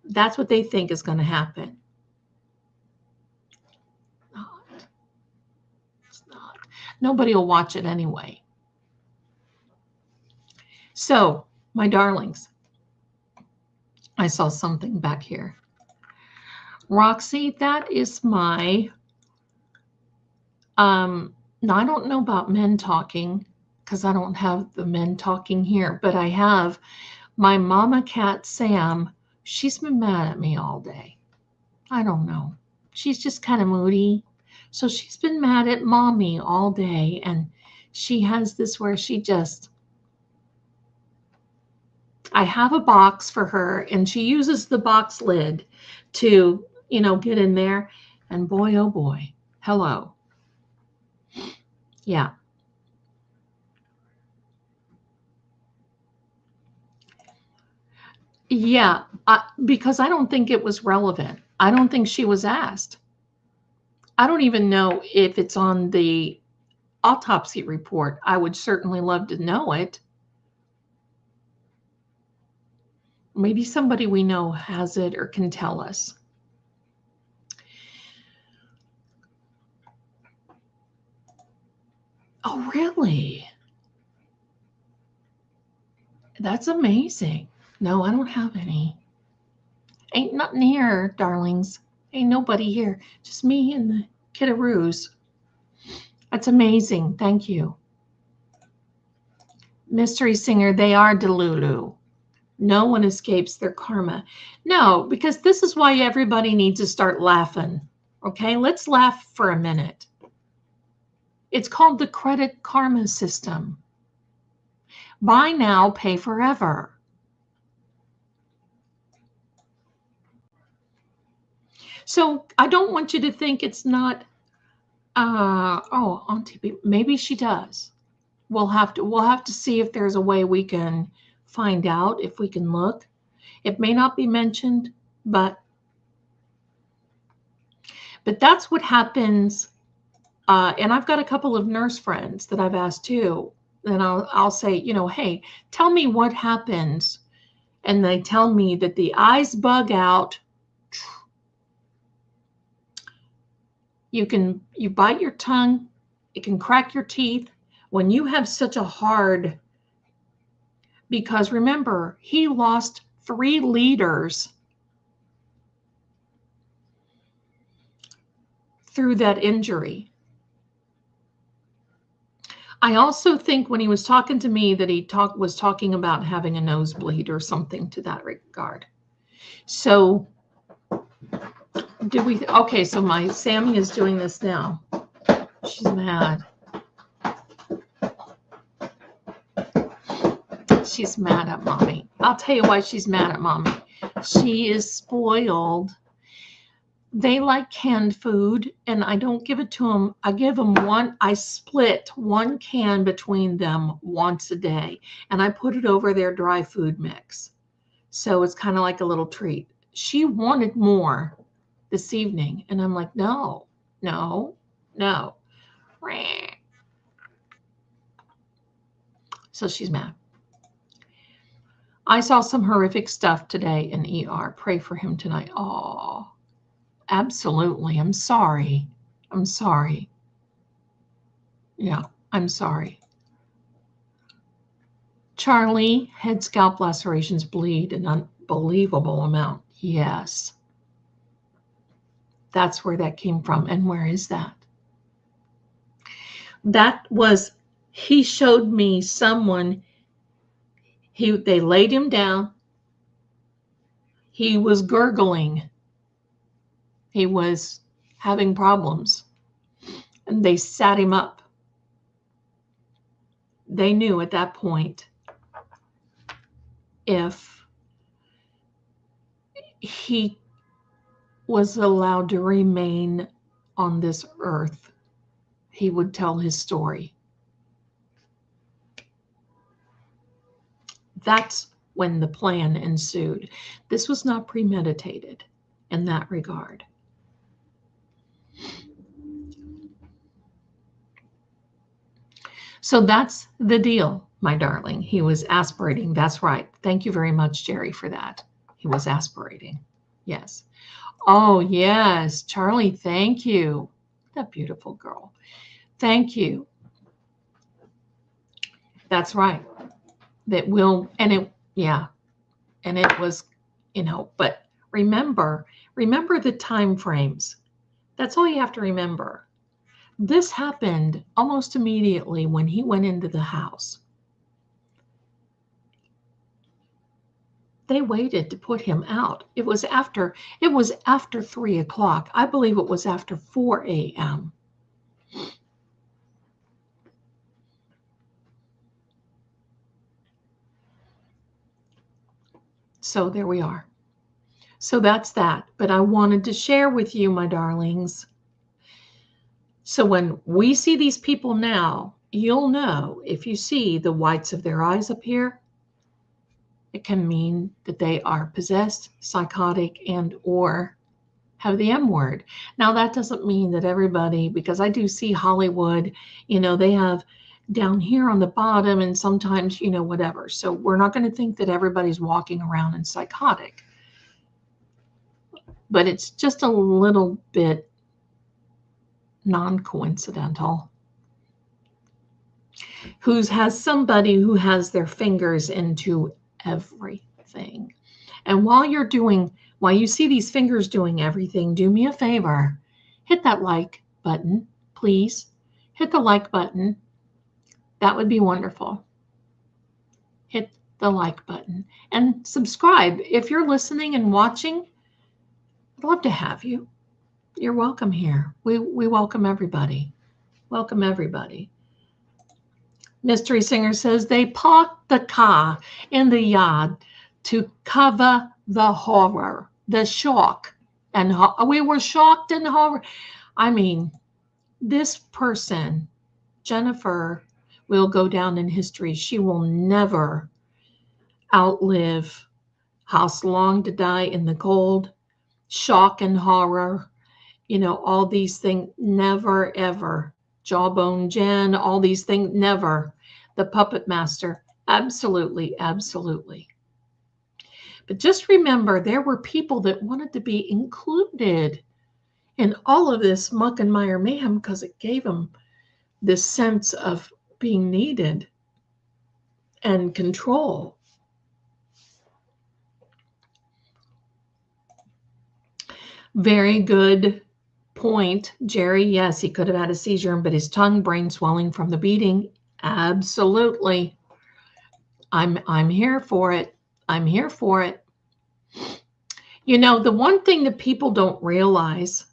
That's what they think is going to happen. It's not. Nobody will watch it anyway. So, my darlings, I saw something back here. Roxy, that is my, now I don't know about men talking because I don't have the men talking here, but I have my mama cat, Sam. She's been mad at me all day. I don't know. She's just kind of moody. So she's been mad at mommy all day. And she has this where she just, I have a box for her and she uses the box lid to, you know, get in there. And boy, oh boy, hello. Yeah. Yeah, because I don't think it was relevant. I don't think she was asked. I don't even know if it's on the autopsy report. I would certainly love to know it. Maybe somebody we know has it or can tell us. Oh, really? That's amazing. No, I don't have any. Ain't nothing here, darlings. Ain't nobody here. Just me and the kiddaroos. That's amazing. Thank you. Mystery singer, they are Delulu. No one escapes their karma. No, because this is why everybody needs to start laughing. Okay, let's laugh for a minute. It's called the credit karma system. Buy now, pay forever. So I don't want you to think it's not, oh, Auntie, maybe she does. We'll have to see if there's a way we can find out, if we can look. It may not be mentioned, but that's what happens. And I've got a couple of nurse friends that I've asked too. And I'll say, you know, hey, tell me what happens. And they tell me that the eyes bug out. You bite your tongue. It can crack your teeth. When you have such a hard, because remember, he lost 3 liters through that injury. I also think when he was talking to me that he was talking about having a nosebleed or something to that regard. So okay, so my Sammy is doing this now. She's mad. She's mad at mommy. I'll tell you why she's mad at mommy. She is spoiled. They like canned food, and I don't give it to them. I give them I split 1 can between them once a day, and I put it over their dry food mix. So it's kind of like a little treat. She wanted more this evening, and I'm like, no, no, no. So she's mad. I saw some horrific stuff today in ER. Pray for him tonight. Oh, absolutely. I'm sorry. I'm sorry. Yeah, I'm sorry. Charlie, head scalp lacerations, bleed an unbelievable amount. Yes. That's where that came from. And where is that? That was, he showed me someone, they laid him down. He was gurgling. He was having problems. And they sat him up. They knew at that point if he was allowed to remain on this earth, he would tell his story. That's when the plan ensued. This was not premeditated in that regard. So that's the deal, my darling. He was aspirating. That's right. Thank you very much, Jerry, for that. He was aspirating. Yes. Oh, yes. Charlie, thank you. That beautiful girl. Thank you. That's right. That will, and it, yeah. And it was but remember the time frames. That's all you have to remember. This happened almost immediately when he went into the house. They waited to put him out. It was after 3 o'clock. I believe it was after 4 a.m. So there we are. So that's that. But I wanted to share with you, my darlings. So when we see these people now, you'll know if you see the whites of their eyes appear, it can mean that they are possessed, psychotic, and or have the M word. Now, that doesn't mean that everybody, because I do see Hollywood, they have down here on the bottom and sometimes, whatever. So we're not going to think that everybody's walking around and psychotic. But it's just a little bit non-coincidental. Has somebody who has their fingers into everything. And while you see these fingers doing everything, do me a favor, hit that like button, please. Hit the like button. That would be wonderful. Hit the like button and subscribe. If you're listening and watching, I'd love to have you. You're welcome here. We welcome everybody. Welcome everybody. Mystery Singer says they parked the car in the yard to cover the horror, the shock. And we were shocked and horror. I mean, this person, Jennifer, will go down in history. She will never outlive House Long to Die in the Cold, shock and horror, all these things. Never, ever. Jawbone Jen, all these things, never. The Puppet Master, absolutely, absolutely. But just remember, there were people that wanted to be included in all of this muck and mire mayhem because it gave them this sense of being needed and control. Very good point, Jerry. Yes, he could have had a seizure, but his tongue, brain swelling from the beating. Absolutely. I'm here for it. I'm here for it. The one thing that people don't realize,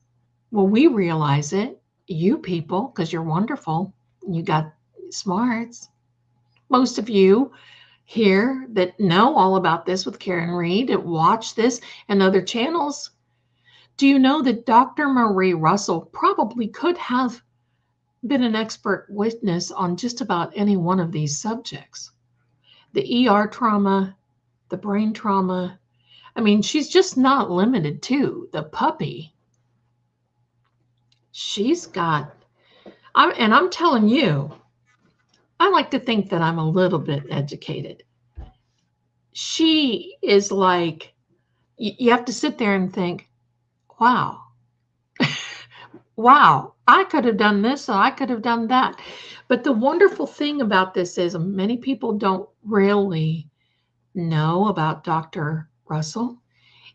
well, we realize it, you people, because you're wonderful. You got smarts. Most of you here that know all about this with Karen Reed, that watch this and other channels, do you know that Dr. Marie Russell probably could have been an expert witness on just about any one of these subjects? The ER trauma, the brain trauma. I mean, she's just not limited to the puppy. She's got, and I'm telling you, I like to think that I'm a little bit educated. She is like, you have to sit there and think, wow, wow, I could have done this, or I could have done that. But the wonderful thing about this is many people don't really know about Dr. Russell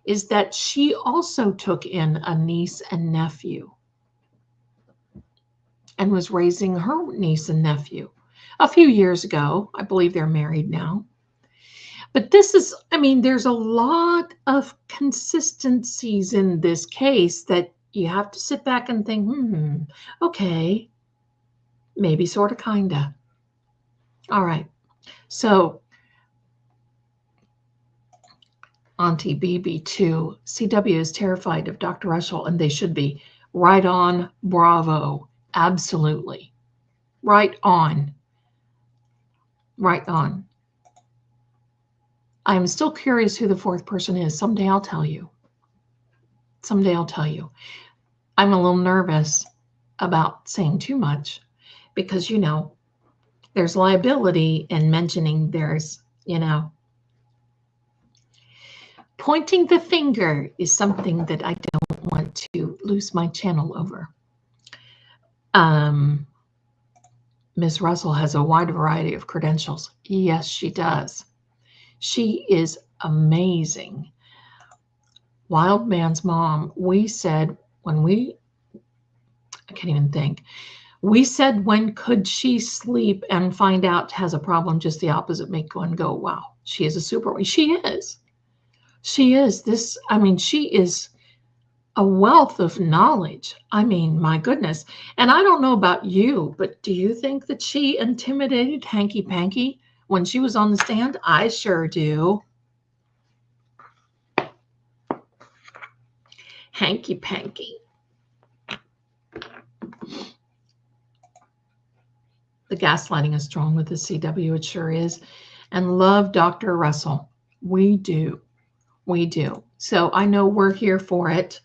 is that she also took in a niece and nephew and was raising her niece and nephew a few years ago. I believe they're married now. But this is, there's a lot of consistencies in this case that you have to sit back and think, okay, maybe, sort of, kind of. All right. So, Auntie BB2, CW is terrified of Dr. Russell, and they should be. Right on. Bravo. Absolutely. Right on. Right on. I'm still curious who the fourth person is. Someday I'll tell you. Someday I'll tell you. I'm a little nervous about saying too much because, there's liability in mentioning there's, pointing the finger is something that I don't want to lose my channel over. Ms. Russell has a wide variety of credentials. Yes, she does. She is amazing. Wild Man's mom, we said I can't even think. We said, when could she sleep and find out has a problem? Just the opposite, make one go, wow, she is a super. She is. She is. She is a wealth of knowledge. I mean, my goodness. And I don't know about you, but do you think that she intimidated Hanky Panky when she was on the stand? I sure do. Hanky Panky. The gaslighting is strong with the CW. It sure is. And love Dr. Russell. We do. We do. So I know we're here for it.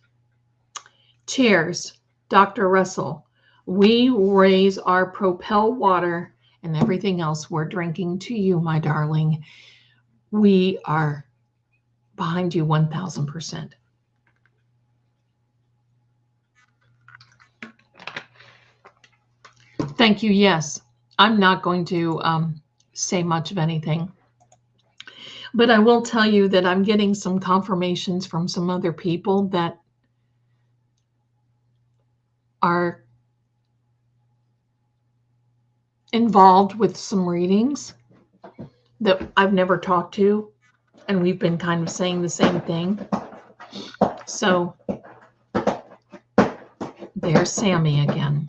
Cheers, Dr. Russell. We raise our Propel water and everything else we're drinking to you, my darling. We are behind you 1,000%. Thank you. Yes, I'm not going to say much of anything, but I will tell you that I'm getting some confirmations from some other people that are involved with some readings that I've never talked to, and we've been kind of saying the same thing. So there's Sammy again.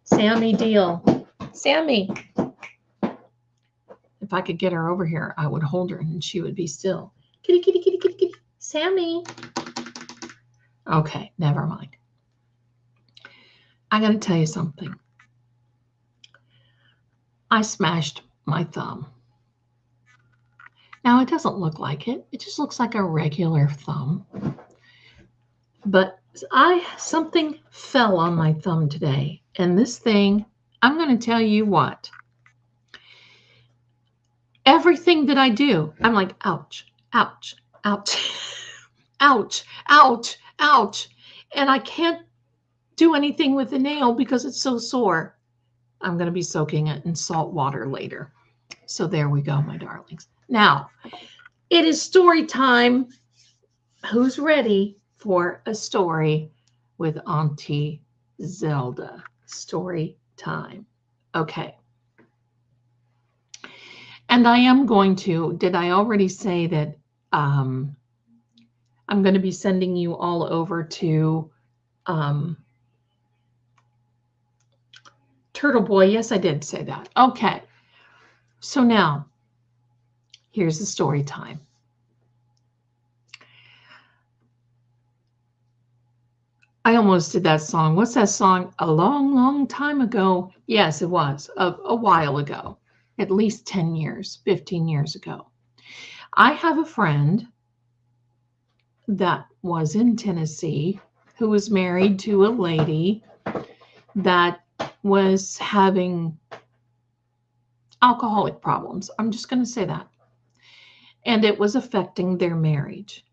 Sammy Deal. Sammy. If I could get her over here, I would hold her and she would be still. Kitty, kitty, kitty, kitty, kitty. Sammy. Okay, never mind. I got to tell you something. I smashed my thumb. Now, it doesn't look like it. It just looks like a regular thumb. But something fell on my thumb today. And this thing, I'm going to tell you what. Everything that I do, I'm like, ouch, ouch, ouch, ouch, ouch, ouch. And I can't do anything with the nail because it's so sore. I'm going to be soaking it in salt water later. So there we go, my darlings. Now, it is story time. Who's ready for a story with Auntie Zelda? Story time. Okay. And I am going to, did I already say that I'm going to be sending you all over to Turtle Boy? Yes, I did say that. Okay. So now, here's the story time. I almost did that song. What's that song? A long, long time ago. Yes, it was a while ago, at least 10 years, 15 years ago. I have a friend that was in Tennessee who was married to a lady that was having alcoholic problems. I'm just going to say that. And it was affecting their marriage.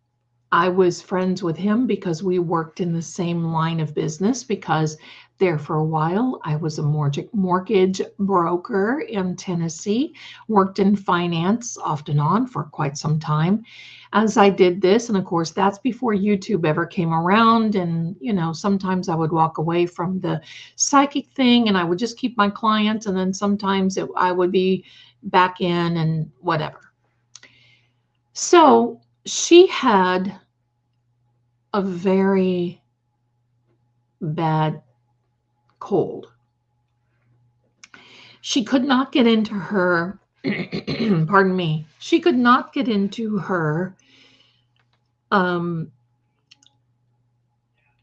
I was friends with him because we worked in the same line of business, because there for a while I was a mortgage broker in Tennessee, worked in finance off and on for quite some time as I did this. And of course, that's before YouTube ever came around. And, you know, sometimes I would walk away from the psychic thing and I would just keep my clients. And then sometimes I would be back in and whatever. So she had a very bad cold. She could not get into her, pardon me, she could not get into her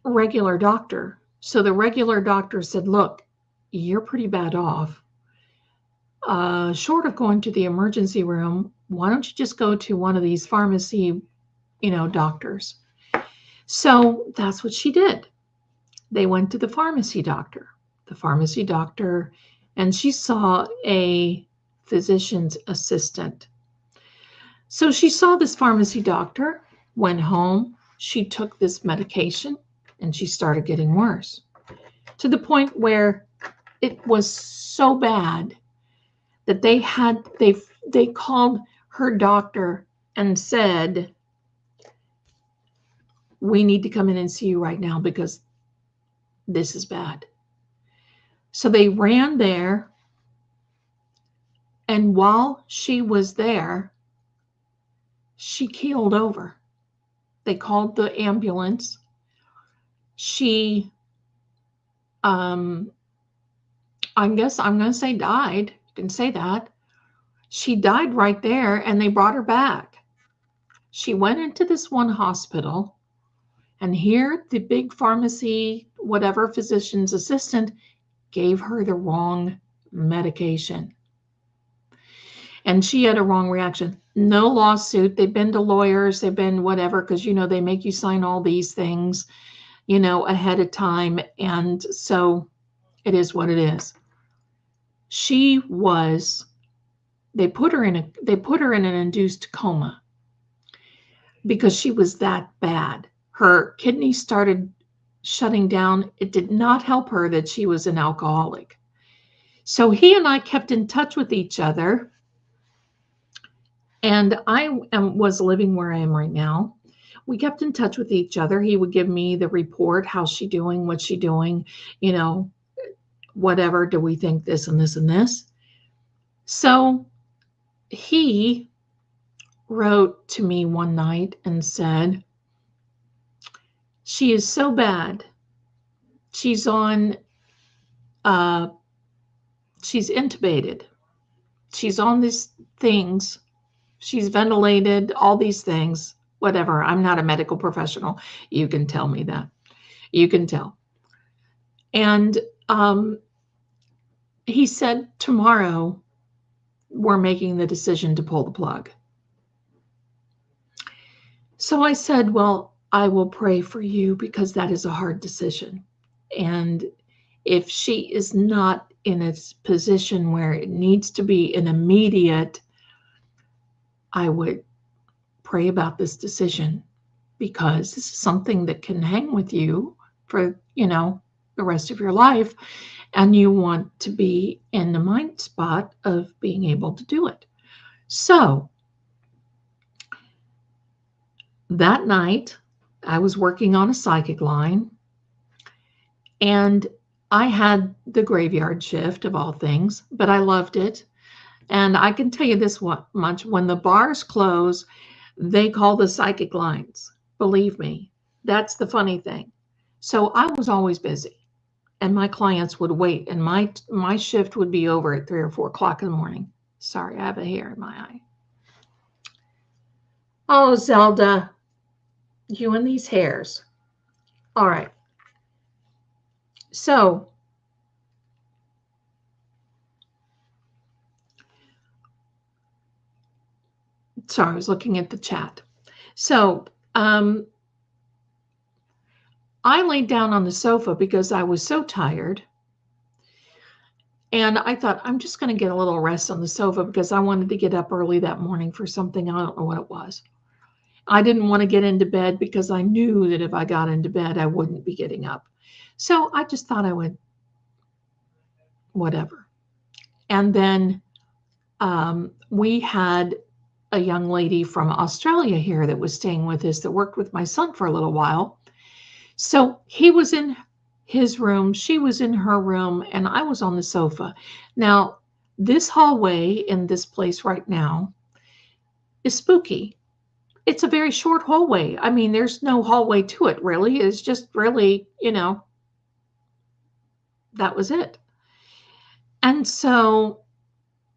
regular doctor. So the regular doctor said, look, you're pretty bad off. Short of going to the emergency room, why don't you just go to one of these pharmacy, doctors? So that's what she did. They went to the pharmacy doctor. And she saw a physician's assistant. So she saw this pharmacy doctor, went home, she took this medication, and she started getting worse to the point where it was so bad that they called her doctor and said, We need to come in and see you right now because this is bad. So they ran there. And while she was there, she keeled over. They called the ambulance. She, I guess I'm going to say died. You can say that. She died right there, and they brought her back. She went into this one hospital, and here the big pharmacy, whatever physician's assistant, gave her the wrong medication. And she had a wrong reaction. No lawsuit. They've been to lawyers. They've been whatever, because, they make you sign all these things, ahead of time. And so it is what it is. They put her in an induced coma because she was that bad. Her kidneys started shutting down. It did not help her that she was an alcoholic. So he and I kept in touch with each other. And I was living where I am right now. We kept in touch with each other. He would give me the report. How's she doing? What's she doing? Whatever. Do we think this and this and this? So he wrote to me one night and said, she is so bad. She's she's intubated. She's on these things. She's ventilated, all these things, whatever. I'm not a medical professional. You can tell me that. You can tell. And he said, tomorrow, we're making the decision to pull the plug. So I said, well, I will pray for you because that is a hard decision. And if she is not in a position where it needs to be an immediate, I would pray about this decision because this is something that can hang with you for, the rest of your life. And you want to be in the mind spot of being able to do it. So that night, I was working on a psychic line, and I had the graveyard shift of all things, but I loved it. And I can tell you this much, when the bars close, they call the psychic lines. Believe me, that's the funny thing. So I was always busy, and my clients would wait, and my shift would be over at 3 or 4 o'clock in the morning. Sorry, I have a hair in my eye. Oh, Zelda, you and these hairs. All right. So sorry, I was looking at the chat. So I laid down on the sofa because I was so tired. And I thought, I'm just going to get a little rest on the sofa because I wanted to get up early that morning for something. I don't know what it was. I didn't want to get into bed because I knew that if I got into bed, I wouldn't be getting up. So I just thought I would, whatever. And then we had a young lady from Australia here that was staying with us that worked with my son for a little while. So he was in his room, she was in her room, and I was on the sofa. Now, this hallway in this place right now is spooky. It's a very short hallway. I mean, there's no hallway to it, really. It's just really, that was it. And so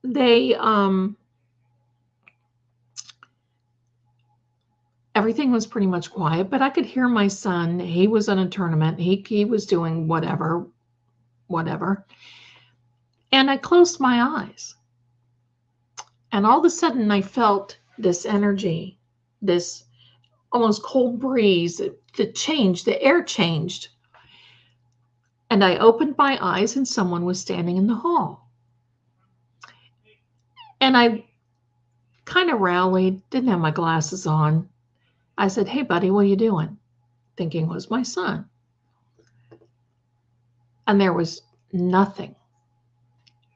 they, everything was pretty much quiet, but I could hear my son. He was in a tournament. He was doing whatever. And I closed my eyes. And all of a sudden I felt this energy, this almost cold breeze, the air changed. And I opened my eyes and someone was standing in the hall. And I kind of rallied, didn't have my glasses on. I said, hey, buddy, what are you doing? Thinking it was my son. And there was nothing.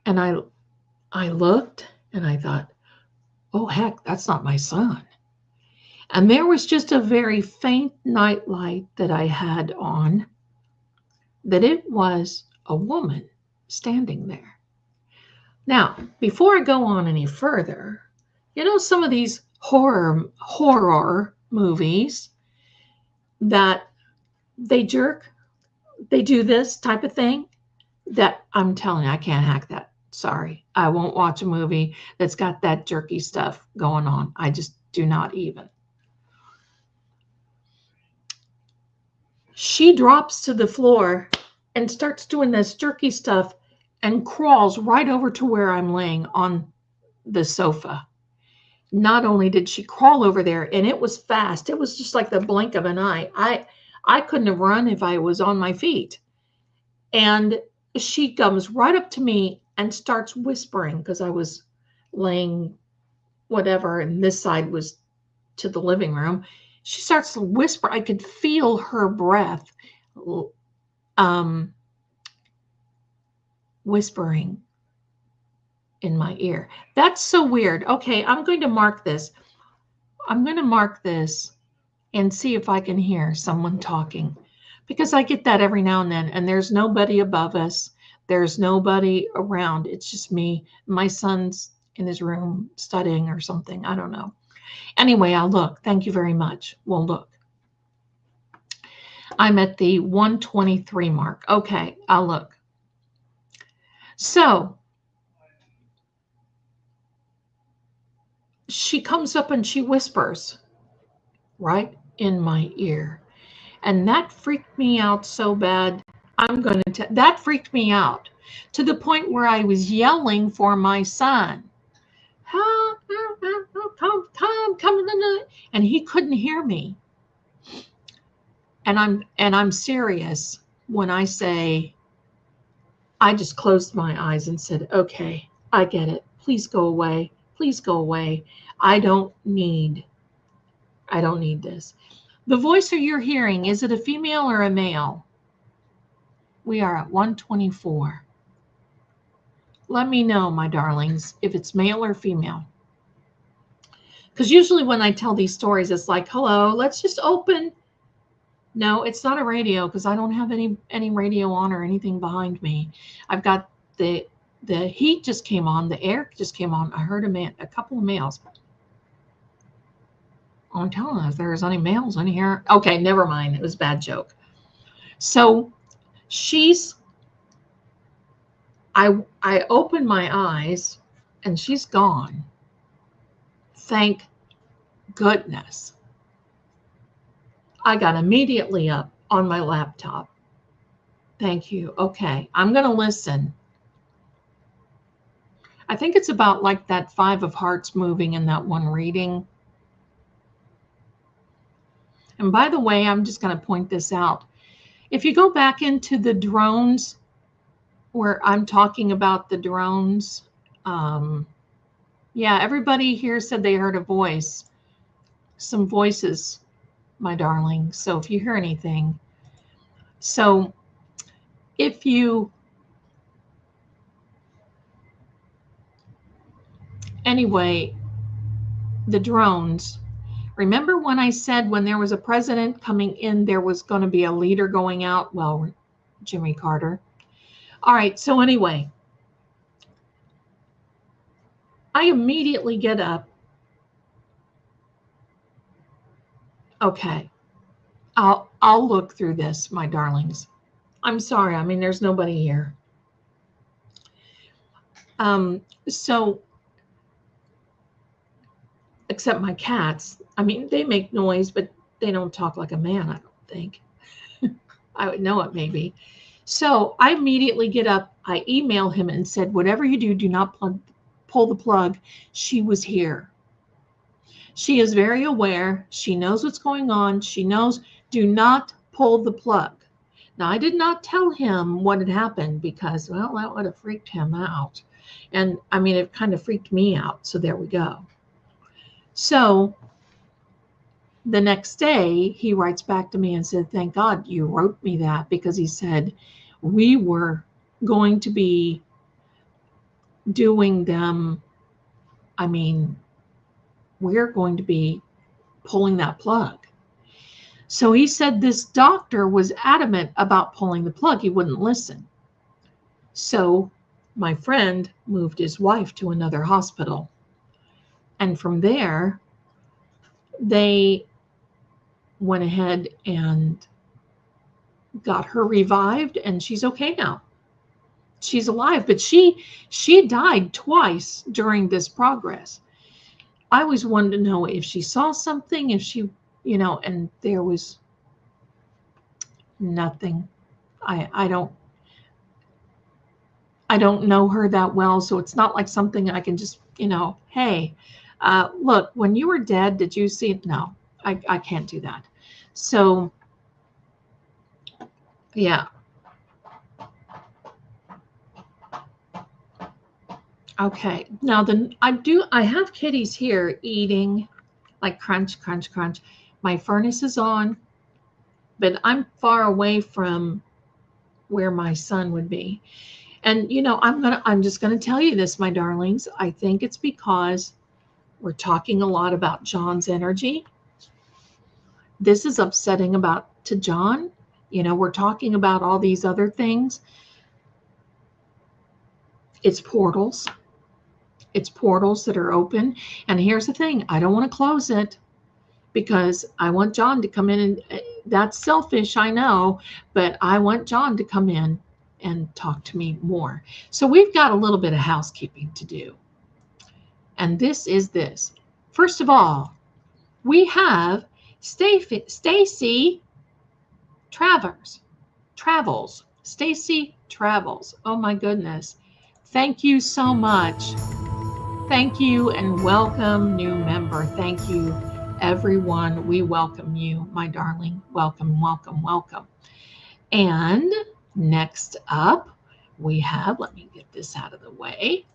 And I looked and I thought, oh, heck, that's not my son. And there was just a very faint night light that I had on, that it was a woman standing there. Now, before I go on any further, some of these horror movies that they do this type of thing, that I'm telling you, I can't hack that. Sorry. I won't watch a movie that's got that jerky stuff going on. I just do not even. She drops to the floor and starts doing this jerky stuff and crawls right over to where I'm laying on the sofa. Not only did she crawl over there, and it was fast, it was just like the blink of an eye. I couldn't have run if I was on my feet. And she comes right up to me and starts whispering, because I was laying whatever, and this side was to the living room. She starts to whisper. I could feel her breath whispering in my ear. That's so weird. Okay, I'm going to mark this. I'm going to mark this and see if I can hear someone talking, because I get that every now and then, and there's nobody above us. There's nobody around. It's just me. My son's in his room studying or something. I don't know. Anyway, I'll look. Thank you very much. We'll look. I'm at the 123 mark. Okay, I'll look. So she comes up and she whispers right in my ear. And that freaked me out so bad. That freaked me out to the point where I was yelling for my son. Come, and he couldn't hear me. And I'm serious when I say, I just closed my eyes and said, okay, I get it. Please go away. Please go away. I don't need this. The voice you're hearing, is it a female or a male? We are at 124. Let me know, my darlings, if it's male or female. Because usually when I tell these stories, it's like, hello, let's just open. No, it's not a radio, because I don't have any radio on or anything behind me. I've got the heat just came on, the air just came on. I heard a couple of males. I'm telling you, if there's any males in here. Okay, never mind. It was a bad joke. So I open my eyes and she's gone. Thank goodness. I got immediately up on my laptop. Thank you. Okay, I'm going to listen. I think it's about like that 5 of hearts moving in that one reading. And by the way, I'm just going to point this out. If you go back into the drones, where I'm talking about the drones, yeah, everybody here said they heard a voice, some voices, my darling. So if you hear anything, anyway, the drones. Remember when I said when there was a president coming in, there was going to be a leader going out? Well, Jimmy Carter. All right, so anyway, I immediately get up. Okay, I'll look through this, my darlings. I'm sorry. I mean, there's nobody here. So, except my cats. I mean, they make noise, but they don't talk like a man, I don't think. I would know it maybe. So I immediately get up. I email him and said, whatever you do, do not pull the plug. She was here. She is very aware. She knows what's going on. She knows, do not pull the plug. Now, I did not tell him what had happened because, well, that would have freaked him out. And I mean, it kind of freaked me out. So there we go. So the next day, he writes back to me and said, thank God you wrote me that, because he said, we were going to be doing them. I mean, we're going to be pulling that plug. So he said this doctor was adamant about pulling the plug. He wouldn't listen. So my friend moved his wife to another hospital. And from there, they went ahead and got her revived, and she's okay now. She's alive, but she died twice during this progress. I always wanted to know if she saw something, if she, and there was nothing. I don't know her that well, so it's not like something I can just, hey, look, when you were dead, did you see it? No, I can't do that. So, yeah. Okay, now then I have kitties here eating, like crunch, crunch, crunch. My furnace is on, but I'm far away from where my son would be. And I'm just gonna tell you this, my darlings. I think it's because we're talking a lot about John's energy. This is upsetting to John. We're talking about all these other things. It's portals. It's portals that are open. And here's the thing, I don't want to close it because I want John to come in, and that's selfish, I know, but I want John to come in and talk to me more. So we've got a little bit of housekeeping to do. And this is this. First of all, we have Stacy Travels. Stacy Travels. Oh my goodness. Thank you so much. Thank you and welcome, new member. Thank you, everyone. We welcome you, my darling. Welcome, welcome, welcome. And next up, we have, let me get this out of the way.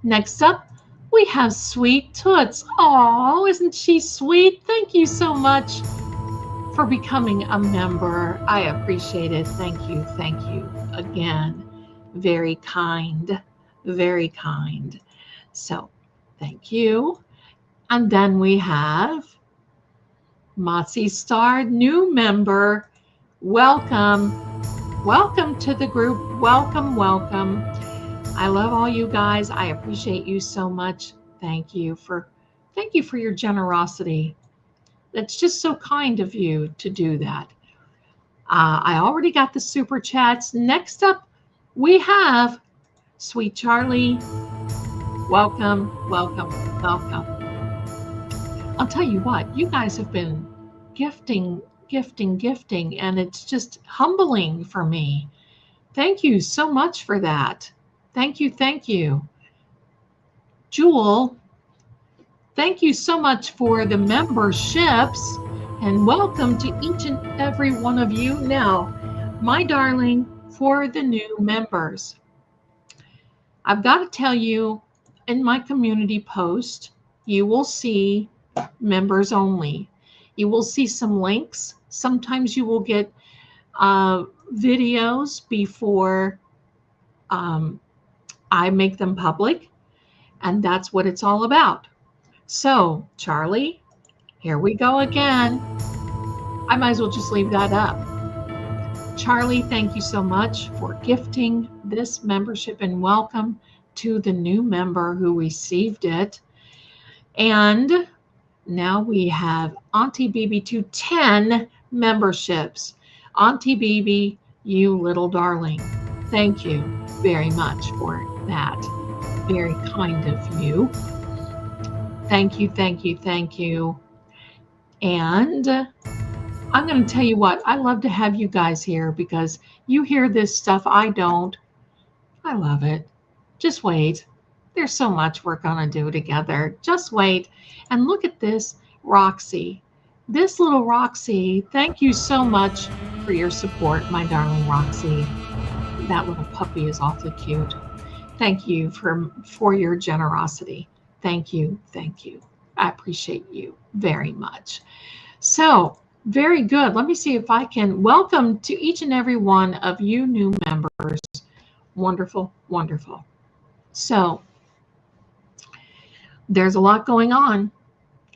Next up, we have Sweet Toots. Oh, isn't she sweet? Thank you so much for becoming a member. I appreciate it. Thank you again. Very kind, very kind. So thank you. And then we have Motzi Star, new member. Welcome. Welcome to the group. Welcome, welcome. I love all you guys. I appreciate you so much. Thank you for your generosity. That's just so kind of you to do that. I already got the super chats. Next up, we have Sweet Charlie. Welcome, welcome, welcome. I'll tell you what, you guys have been gifting, and it's just humbling for me. Thank you so much for that. Thank you. Jewel, thank you so much for the memberships, and welcome to each and every one of you. Now, my darling, for the new members, I've got to tell you, in my community post, you will see members only. You will see some links. Sometimes you will get videos before I make them public, and that's what it's all about. So, Charlie, here we go again. I might as well just leave that up. Charlie, thank you so much for gifting this membership, and welcome to the new member who received it. And now we have Auntie BB 10 memberships. Auntie BB, you little darling, thank you very much for that. Very kind of you. Thank you. And I'm going to tell you what, I love to have you guys here because you hear this stuff I don't. I love it. Just wait. There's so much we're going to do together. Just wait. And look at this, Roxy. This little Roxy, thank you so much for your support, my darling Roxy. That little puppy is awfully cute. Thank you for your generosity. Thank you. I appreciate you very much. So, very good. Let me see if I can welcome to each and every one of you new members. Wonderful. So, there's a lot going on.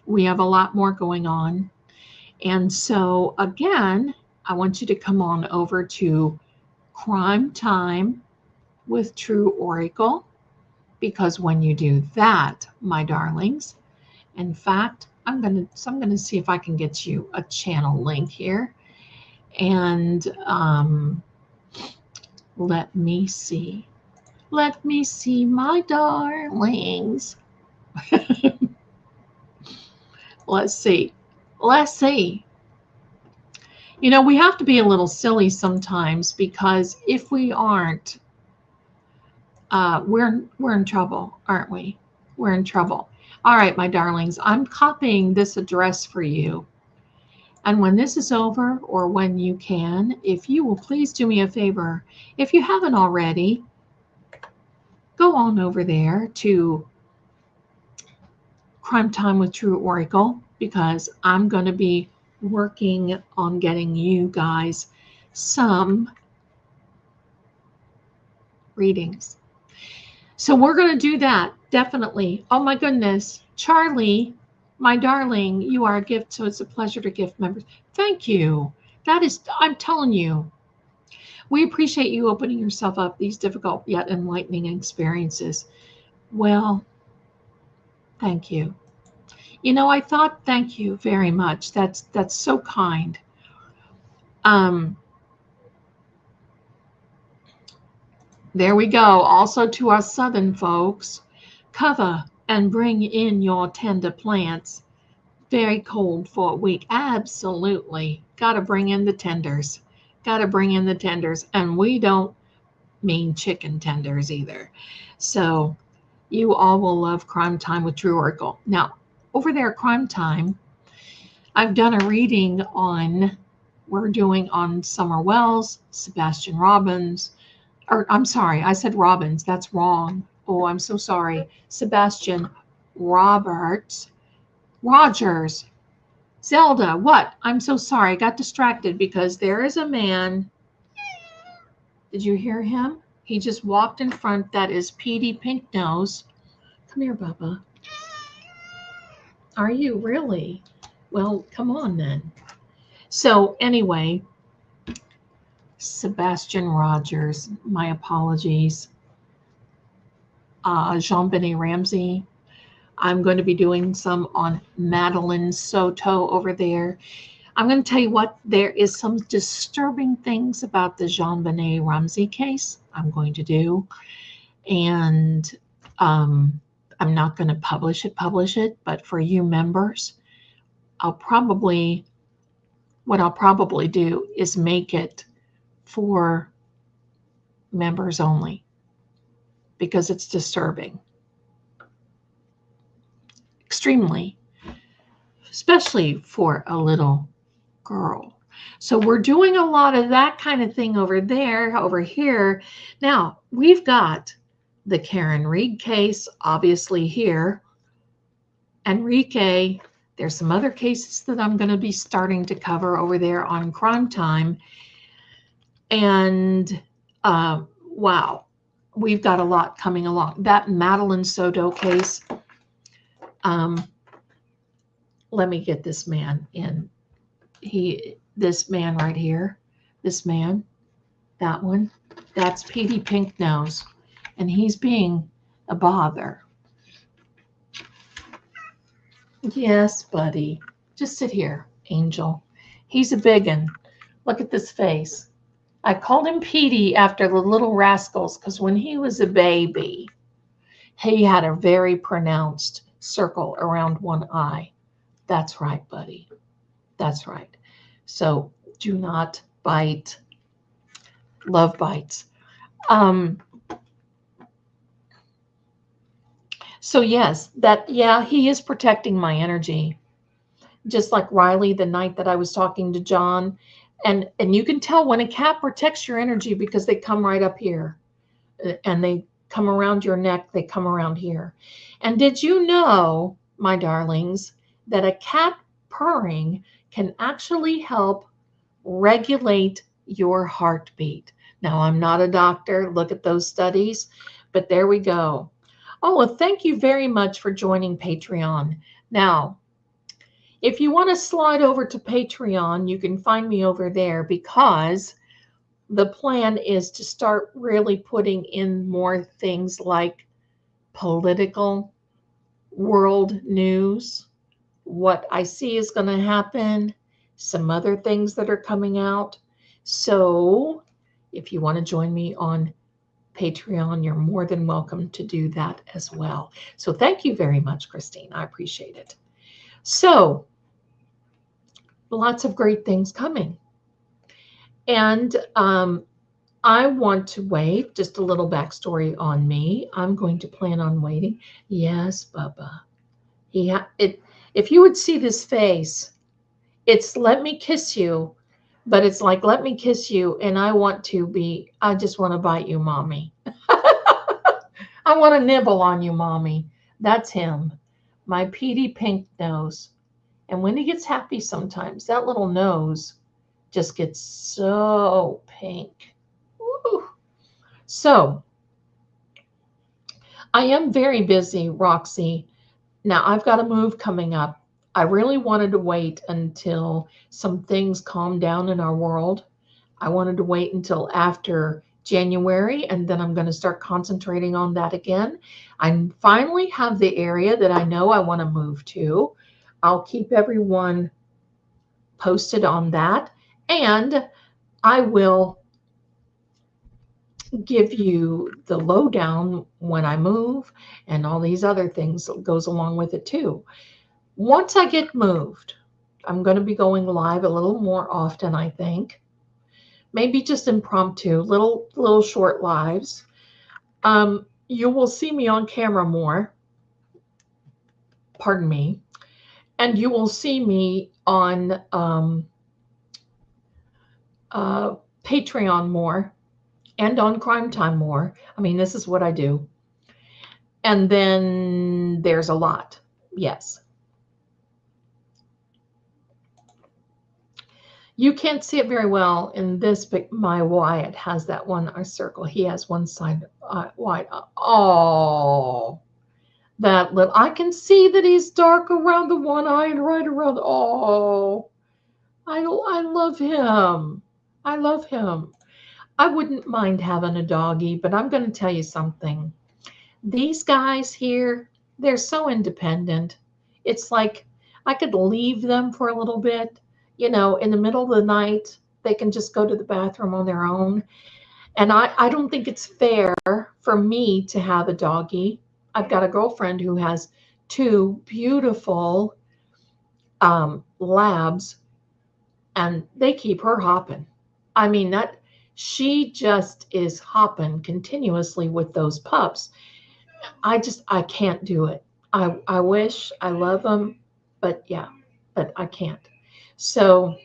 We have a lot more going on. And so, again, I want you to come on over to Crime Time with True Oracle, because when you do that, my darlings, in fact, I'm gonna see if I can get you a channel link here, and let me see. Let me see, my darlings. Let's see. Let's see. You know, we have to be a little silly sometimes, because if we aren't, we're in trouble, aren't we? We're in trouble. All right, my darlings, I'm copying this address for you. And when this is over, or when you can, if you will please do me a favor, if you haven't already, go on over there to Crime Time with True Oracle, because I'm going to be working on getting you guys some readings. So we're going to do that, definitely. Oh my goodness, Charlie, my darling, you are a gift, so it's a pleasure to gift members. Thank you. That is, I'm telling you, we appreciate you opening yourself up these difficult yet enlightening experiences. Well, thank you. You know, I thought, thank you very much. That's so kind. There we go. Also to our southern folks, cover and bring in your tender plants. Very cold for a week. Absolutely. Got to bring in the tenders. Got to bring in the tenders. And we don't mean chicken tenders either. So you all will love Crime Time with True Oracle. Now, over there at Crime Time, I've done a reading on, we're doing on Summer Wells, Sebastian Robbins, or I'm sorry, I said Robbins. That's wrong. Oh, I'm so sorry. Sebastian Rogers. Zelda, what? I'm so sorry. I got distracted because there is a man. Did you hear him? He just walked in front. That is Petey Pinknose. Come here, Bubba. Are you really? Well, come on then. So anyway, Sebastian Rogers, my apologies. Jean-Benet Ramsey. I'm going to be doing some on Madeline Soto over there. I'm going to tell you what, there is some disturbing things about the Jean-Benet Ramsey case I'm going to do. And I'm not going to publish it, but for you members, what I'll probably do is make it for members only, because it's disturbing. Extremely, especially for a little girl. So we're doing a lot of that kind of thing over there, over here. Now, we've got the Karen Reed case, obviously here. Enrique, there's some other cases that I'm going to be starting to cover over there on Crime Time. And wow, we've got a lot coming along. That Madeline Soto case, let me get this man in. This man right here, this man, that one, that's Petey Pinknose, and he's being a bother. Yes, buddy. Just sit here, Angel. He's a biggin. Look at this face. I called him Petey after the Little Rascals because when he was a baby, he had a very pronounced circle around one eye. That's right, buddy. That's right. So do not bite. Love bites. So yes, he is protecting my energy. Just like Riley the night that I was talking to John. And you can tell when a cat protects your energy because they come right up here. And they come around your neck, they come around here. And did you know, my darlings, that a cat purring can actually help regulate your heartbeat? Now, I'm not a doctor. Look at those studies. But there we go. Oh, well, thank you very much for joining Patreon. Now, If you want to slide over to Patreon, you can find me over there, because the plan is to start really putting in more things like political, world news, what I see is going to happen, some other things that are coming out. So if you want to join me on Patreon, you're more than welcome to do that as well. So thank you very much, Christine. I appreciate it. So lots of great things coming. And I want to wait. Just a little backstory on me. I'm going to plan on waiting. Yes, Bubba. If you would see this face, it's let me kiss you, but it's like, let me kiss you, and I just want to bite you, mommy. I want to nibble on you, mommy. That's him, my Petey pink nose. And when he gets happy sometimes, that little nose just gets so pink. Woo. So I am very busy, Roxy. Now I've got a move coming up. I really wanted to wait until some things calm down in our world. I wanted to wait until after January, and then I'm going to start concentrating on that again. I finally have the area that I know I want to move to. I'll keep everyone posted on that, and I will give you the lowdown when I move and all these other things that goes along with it too. Once I get moved, I'm going to be going live a little more often, I think. Maybe just impromptu, little short lives. You will see me on camera more. Pardon me. And you will see me on Patreon more and on Crime Time more. I mean, this is what I do. And then there's a lot. Yes. You can't see it very well in this, but my Wyatt has that one circle. He has one side wide. Oh, that little. I can see that he's dark around the one eye and right around. Oh, I love him. I love him. I wouldn't mind having a doggy, but I'm going to tell you something. These guys here, they're so independent. It's like I could leave them for a little bit. In the middle of the night, they can just go to the bathroom on their own. And I don't think it's fair for me to have a doggy. I've got a girlfriend who has two beautiful labs, and they keep her hopping. I mean, she just is hopping continuously with those pups. I can't do it. I wish, I love them, but I can't. So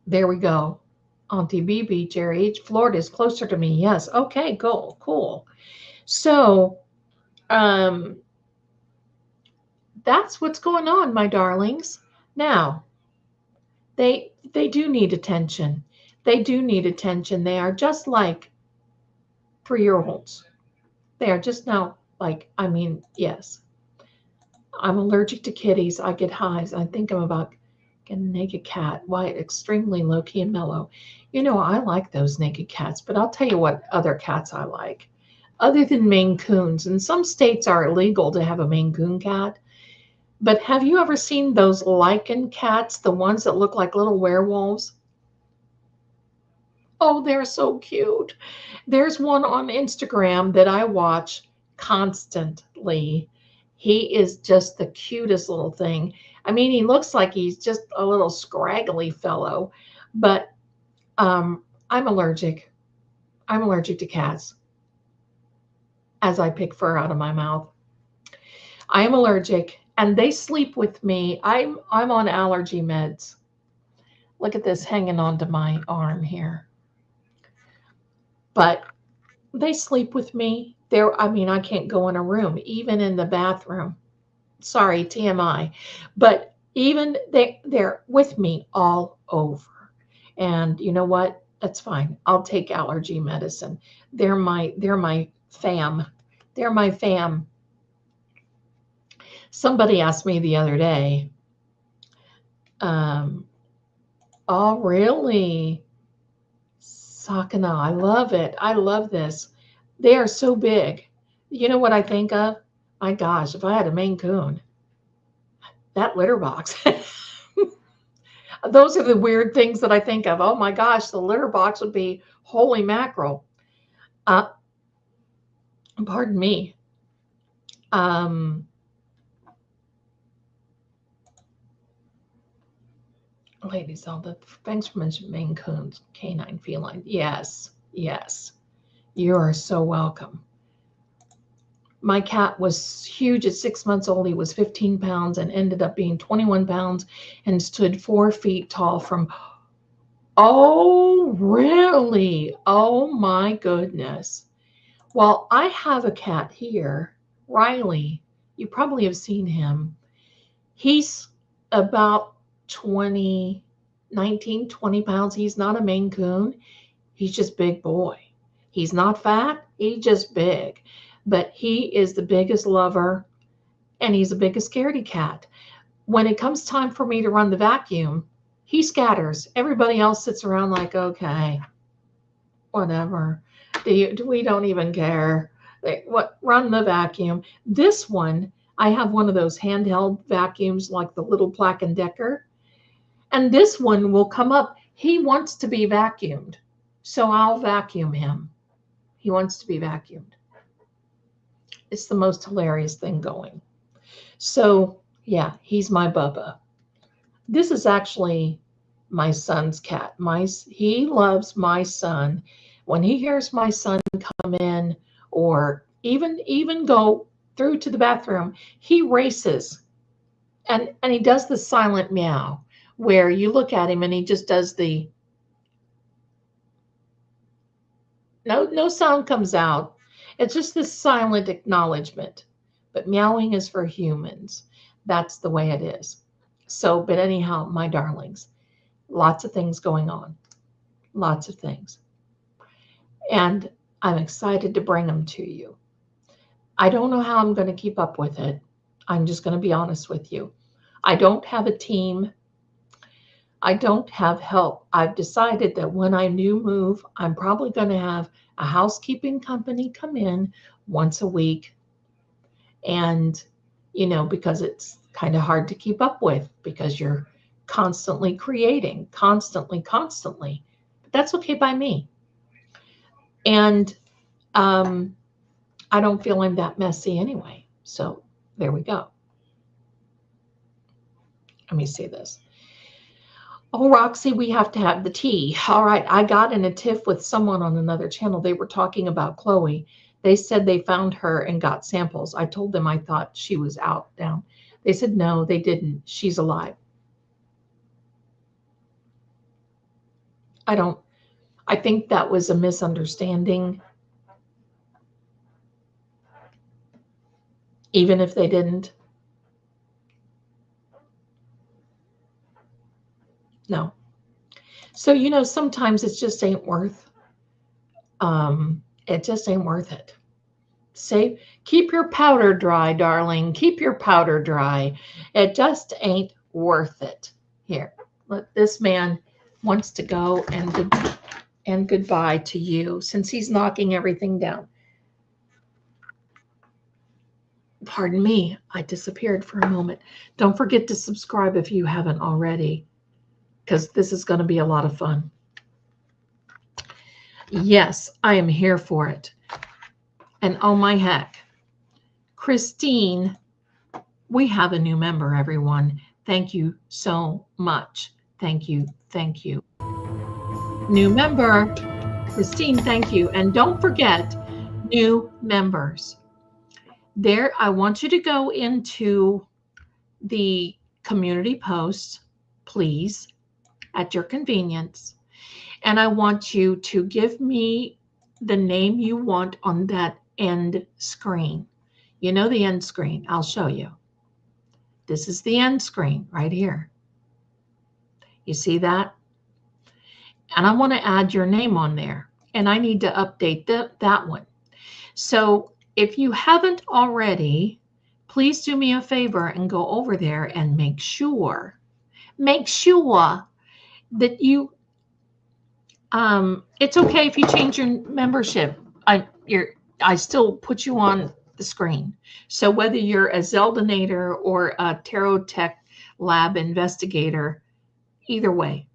there we go. Auntie BB, Jerry H. Florida is closer to me. Yes. Okay, cool. So that's what's going on, my darlings. Now, they do need attention. They do need attention. They are just like 3-year-olds. They are just now yes. I'm allergic to kitties. I get hives. I think I'm about getting a naked cat. Why? Extremely low-key and mellow. I like those naked cats, but I'll tell you what other cats I like. Other than Maine Coons, and some states are illegal to have a Maine Coon cat. But have you ever seen those lichen cats, the ones that look like little werewolves? Oh, they're so cute. There's one on Instagram that I watch constantly. He is just the cutest little thing. I mean, he looks like he's just a little scraggly fellow, but I'm allergic. I'm allergic to cats as I pick fur out of my mouth. I am allergic, and they sleep with me. I'm on allergy meds. Look at this hanging onto my arm here. But they sleep with me. I can't go in a room, even in the bathroom. Sorry, TMI. But even they're with me all over. And you know what? That's fine. I'll take allergy medicine. They're my fam. They're my fam. Somebody asked me the other day, oh, really? Sakana, I love it. I love this. They are so big. You know what I think of? My gosh, if I had a Maine Coon, that litter box. Those are the weird things that I think of. Oh my gosh, the litter box would be holy mackerel. Pardon me. Lady Zelda, thanks for mentioning Maine Coons, canine feline. Yes, yes. You are so welcome. My cat was huge at 6 months old. He was 15 pounds and ended up being 21 pounds and stood 4 feet tall from, oh, really? Oh my goodness. Well, I have a cat here, Riley. You probably have seen him. He's about 20 pounds. He's not a Maine Coon. He's just big boy. He's not fat. He's just big. But he is the biggest lover, and he's the biggest scaredy cat. When it comes time for me to run the vacuum, he scatters. Everybody else sits around like, okay, whatever. We don't even care. Run the vacuum. This one, I have one of those handheld vacuums like the little Black & Decker. And this one will come up. He wants to be vacuumed. So I'll vacuum him. He wants to be vacuumed. It's the most hilarious thing going. So yeah, he's my Bubba. This is actually my son's cat. He loves my son. When he hears my son come in or even go through to the bathroom, he races. And he does the silent meow where you look at him and he just does the no sound comes out. It's just this silent acknowledgement. But meowing is for humans. That's the way it is. So, but anyhow, my darlings, lots of things going on. Lots of things. And I'm excited to bring them to you. I don't know how I'm going to keep up with it. I'm just going to be honest with you. I don't have a team. I don't have help. I've decided that when I move, I'm probably going to have a housekeeping company come in once a week. And, because it's kind of hard to keep up with because you're constantly creating, constantly. But that's okay by me. And I don't feel I'm that messy anyway. So there we go. Let me see this. Oh, Roxy, we have to have the tea. All right. I got in a tiff with someone on another channel. They were talking about Chloe. They said they found her and got samples. I told them I thought she was down. They said, no, they didn't. She's alive. I think that was a misunderstanding. Even if they didn't. No. So, sometimes it just ain't worth it. Keep your powder dry, darling. Keep your powder dry. It just ain't worth it. Here, this man wants to go and goodbye to you since he's knocking everything down. Pardon me, I disappeared for a moment. Don't forget to subscribe if you haven't already, because this is going to be a lot of fun. Yes, I am here for it. And oh my heck, Christine, we have a new member, everyone. Thank you so much. Thank you. New member, Christine, thank you. And don't forget, new members. There, I want you to go into the community post, please, at your convenience. And I want you to give me the name you want on that end screen. You know the end screen. I'll show you. This is the end screen right here. You see that? And I want to add your name on there. And I need to update that one. So if you haven't already, please do me a favor and go over there and make sure that you, it's okay if you change your membership. I still put you on the screen. So whether you're a Zeldanator or a Tarot Tech Lab investigator, either way,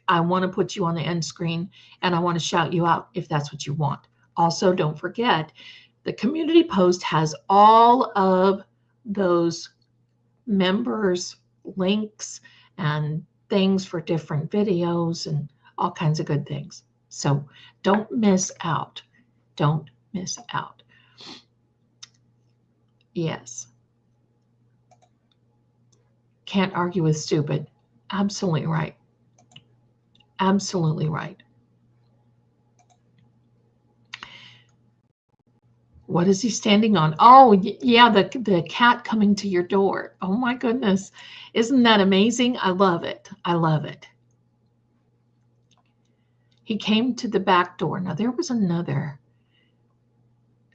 I want to put you on the end screen and I want to shout you out if that's what you want. Also, don't forget, the community post has all of those members' links and things for different videos and all kinds of good things. So don't miss out. Don't miss out. Yes. Can't argue with stupid. Absolutely right. Absolutely right. What is he standing on? Oh, yeah, the cat coming to your door. Oh my goodness. Isn't that amazing? I love it. I love it. He came to the back door. Now there was another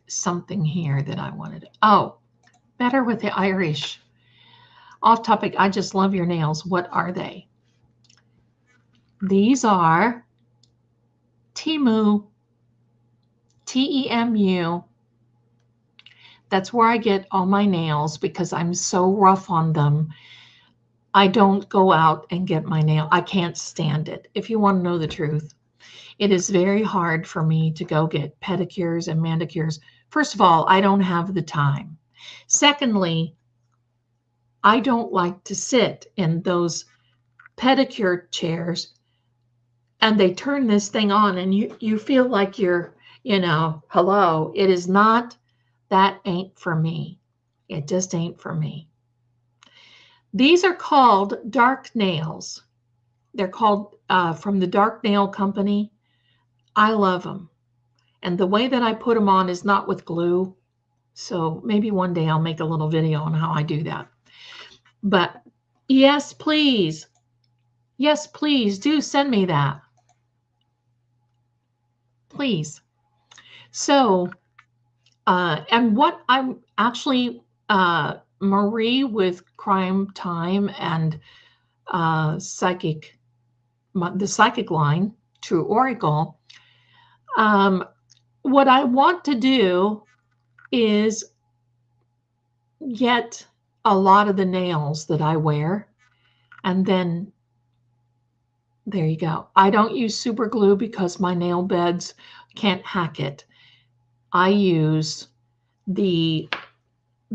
something here that I wanted. Oh, better with the Irish. Off topic, I just love your nails. What are they? These are Temu, Temu. That's where I get all my nails because I'm so rough on them. I don't go out and get my nail. I can't stand it. If you want to know the truth, it is very hard for me to go get pedicures and manicures. First of all, I don't have the time. Secondly, I don't like to sit in those pedicure chairs and they turn this thing on and you feel like you're, hello. It is not, that ain't for me. It just ain't for me. These are called dark nails. They're called from the Dark Nail Company. I love them. And the way that I put them on is not with glue. So maybe one day I'll make a little video on how I do that. But yes, please. Yes, please do send me that. Please. So, and what I'm actually, Marie with Crime Time and the psychic line, True Oracle, what I want to do is get a lot of the nails that I wear, and then there you go. I don't use super glue because my nail beds can't hack it. I use the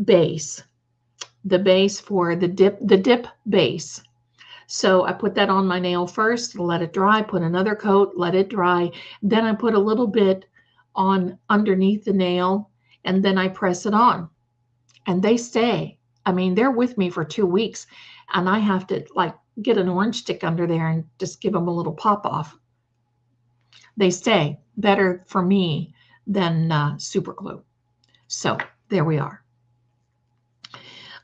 base for the dip base. So I put that on my nail first, let it dry, put another coat, let it dry. Then I put a little bit on underneath the nail, and then I press it on. And they stay. I mean, they're with me for 2 weeks, and I have to like get an orange stick under there and just give them a little pop off. They stay better for me than super glue. So there we are.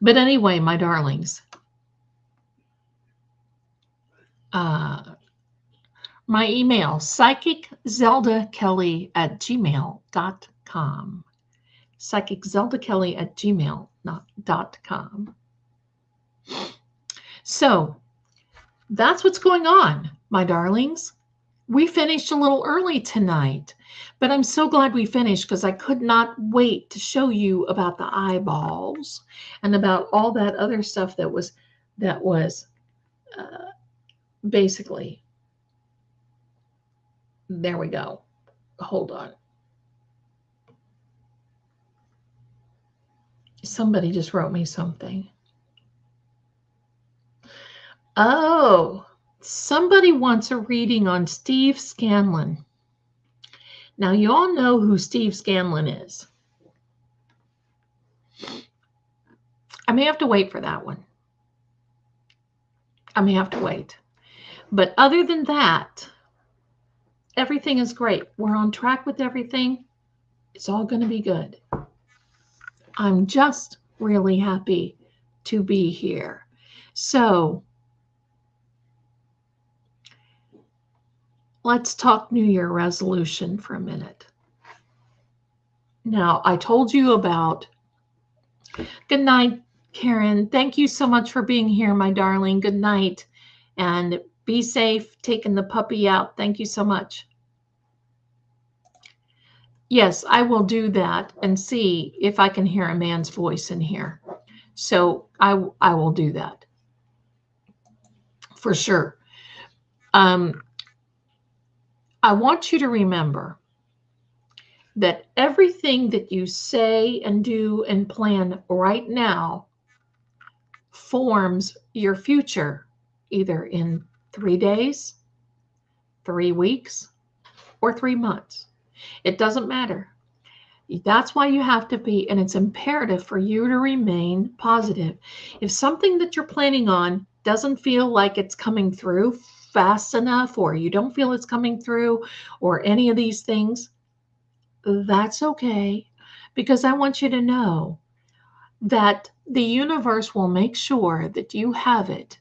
But anyway, my darlings, my email, psychiczeldakelly@gmail.com. psychiczeldakelly@gmail.com. So that's what's going on, my darlings. We finished a little early tonight, but I'm so glad we finished because I could not wait to show you about the eyeballs and about all that other stuff that was basically, there we go. Hold on. Somebody just wrote me something. Oh, somebody wants a reading on Steve Scanlon. Now, you all know who Steve Scanlon is. I may have to wait for that one. I may have to wait. But other than that, everything is great. We're on track with everything. It's all going to be good. I'm just really happy to be here. So let's talk New Year resolution for a minute. Now, I told you about Good night, Karen. Thank you so much for being here, my darling. Good night. And be safe taking the puppy out. Thank you so much. Yes, I will do that and see if I can hear a man's voice in here. So I will do that for sure. I want you to remember that everything that you say and do and plan right now forms your future, either in 3 days, 3 weeks, or 3 months. It doesn't matter. That's why you have to be, and it's imperative for you to remain positive. If something that you're planning on doesn't feel like it's coming through fast enough, or you don't feel it's coming through, or any of these things, that's okay. Because I want you to know that the universe will make sure that you have it.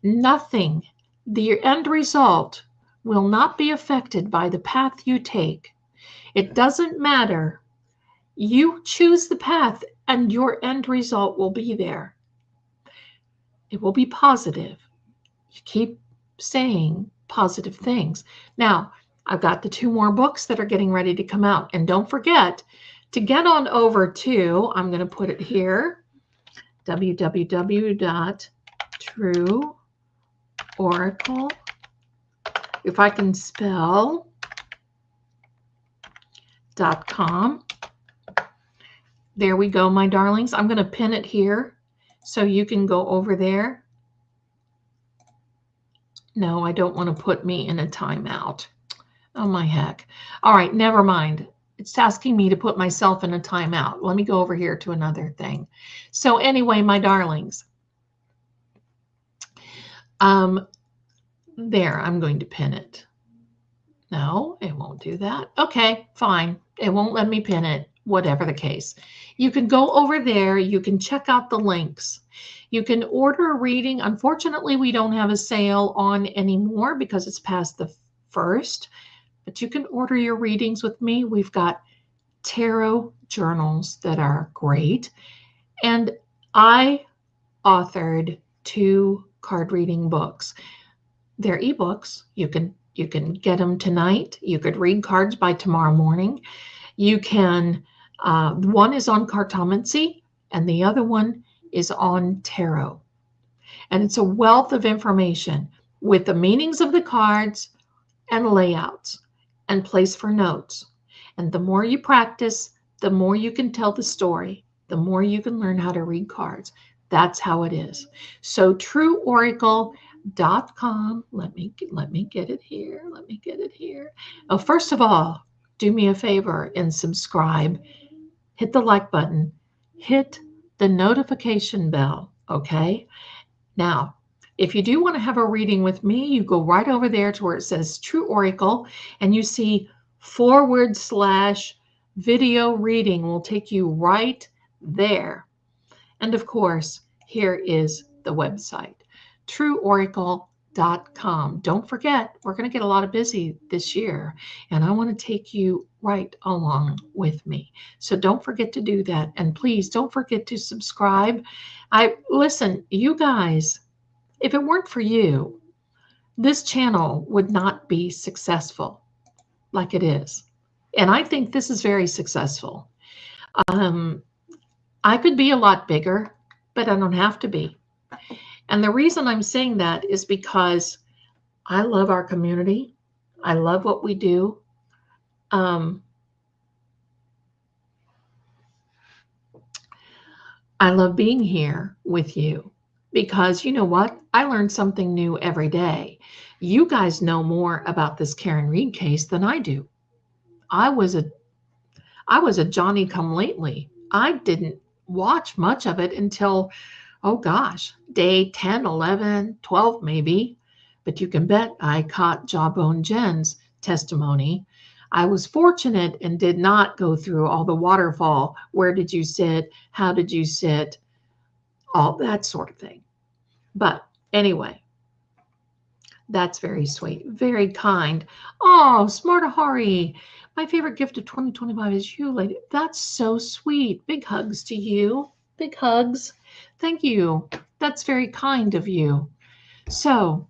Nothing, the end result will not be affected by the path you take. It doesn't matter. You choose the path and your end result will be there. It will be positive. You keep saying positive things. Now, I've got the 2 more books that are getting ready to come out. And don't forget to get on over to, I'm going to put it here, www.trueoracle, if I can spell, .com. There we go, my darlings. I'm going to pin it here so you can go over there. No, I don't want to put me in a timeout. Oh, my heck. All right, never mind. It's asking me to put myself in a timeout. Let me go over here to another thing. So anyway, my darlings, there, I'm going to pin it. No, it won't do that. Okay, fine. It won't let me pin it, whatever the case. You can go over there. You can check out the links. You can order a reading. Unfortunately, we don't have a sale on anymore because it's past the 1st. But you can order your readings with me. We've got tarot journals that are great. And I authored 2 card reading books. They're ebooks. You can get them tonight. You could read cards by tomorrow morning. You can, one is on Cartomancy and the other one is on tarot. And it's a wealth of information with the meanings of the cards and layouts and place for notes. And the more you practice, the more you can tell the story, the more you can learn how to read cards. That's how it is. So trueoracle.com. Let me get it here. Let me get it here. Oh, first of all, do me a favor and subscribe. Hit the like button. Hit the notification bell. Okay. Now, if you do want to have a reading with me, you go right over there to where it says True Oracle and you see /video reading will take you right there. And of course, here is the website, trueoracle.com. Don't forget, we're going to get a lot of busy this year, and I want to take you right along with me. So don't forget to do that. And please don't forget to subscribe. Listen, you guys, if it weren't for you, this channel would not be successful like it is. And I think this is very successful. I could be a lot bigger, but I don't have to be. And the reason I'm saying that is because I love our community. I love what we do. I love being here with you because you know what? I learn something new every day. You guys know more about this Karen Reed case than I do. I was a Johnny come lately. I didn't watch much of it until, oh gosh, day 10, 11, 12 maybe. But you can bet I caught Jawbone Jen's testimony. I was fortunate and did not go through all the waterfall. Where did you sit? How did you sit? All that sort of thing. But anyway, that's very sweet, very kind. Oh, Smartahari, my favorite gift of 2025 is you, lady. That's so sweet. Big hugs to you. Big hugs. Thank you. That's very kind of you. So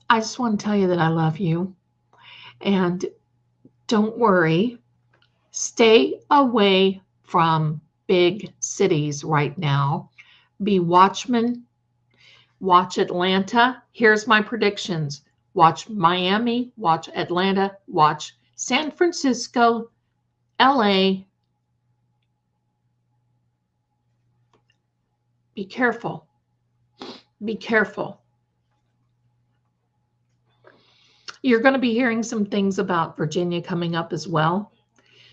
I just want to tell you that I love you. And don't worry. Stay away from big cities right now. Be watchmen. Watch Atlanta. Here's my predictions. Watch Miami. Watch Atlanta. Watch San Francisco, LA. Be careful. Be careful. You're going to be hearing some things about Virginia coming up as well.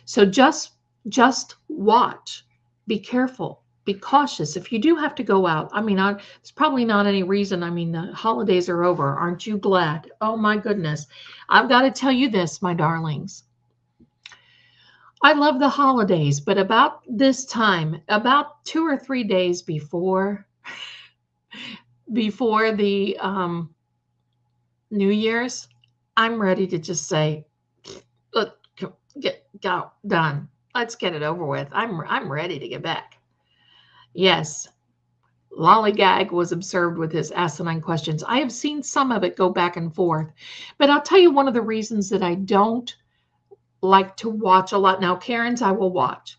So just watch. Be careful. Be cautious. If you do have to go out, I mean, there's probably not any reason. I mean, the holidays are over. Aren't you glad? Oh, my goodness. I've got to tell you this, my darlings. I love the holidays, but about this time, about 2 or 3 days before the New Year's, I'm ready to just say, go done. Let's get it over with. I'm ready to get back. Yes, Lollygag was observed with his asinine questions. I have seen some of it go back and forth, but I'll tell you one of the reasons that I don't like to watch a lot. Now, Karen's I will watch,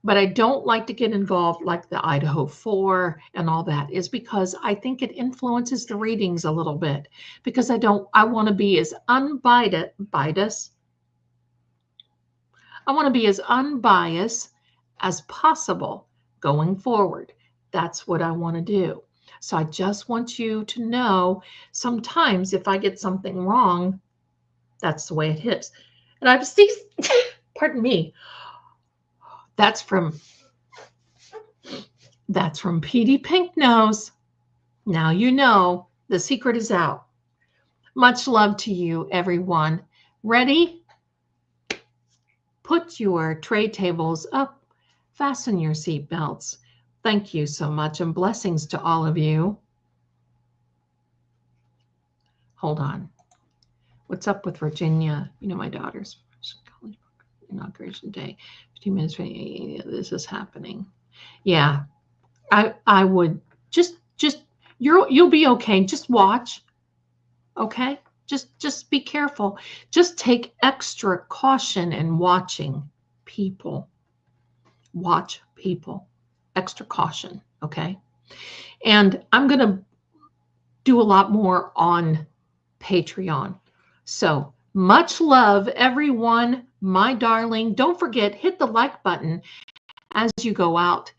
but I don't like to get involved like the Idaho 4 and all that is because I think it influences the readings a little bit because I want to be as unbiased. I want to be as unbiased as possible going forward. That's what I want to do. So I just want you to know sometimes if I get something wrong, that's the way it is. And I've seen, pardon me, that's from PD Pink Nose. Now you know the secret is out. Much love to you, everyone. Ready? Put your tray tables up. Fasten your seat belts. Thank you so much and blessings to all of you. Hold on. What's up with Virginia? You know, my daughter's college inauguration day. 15 minutes. This is happening. Yeah, I would just you'll be okay. Just watch. Okay? Just be careful. Just take extra caution in watching people. Watch people. Extra caution, okay? And I'm going to do a lot more on Patreon. So much love, everyone, my darling. Don't forget, hit the like button as you go out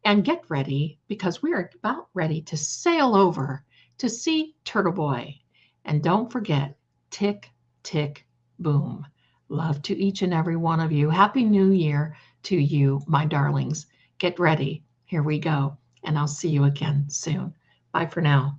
and get ready because we are about ready to sail over to see Turtle Boy. And don't forget, tick, tick, boom. Love to each and every one of you. Happy New Year to you, my darlings. Get ready. Here we go. And I'll see you again soon. Bye for now.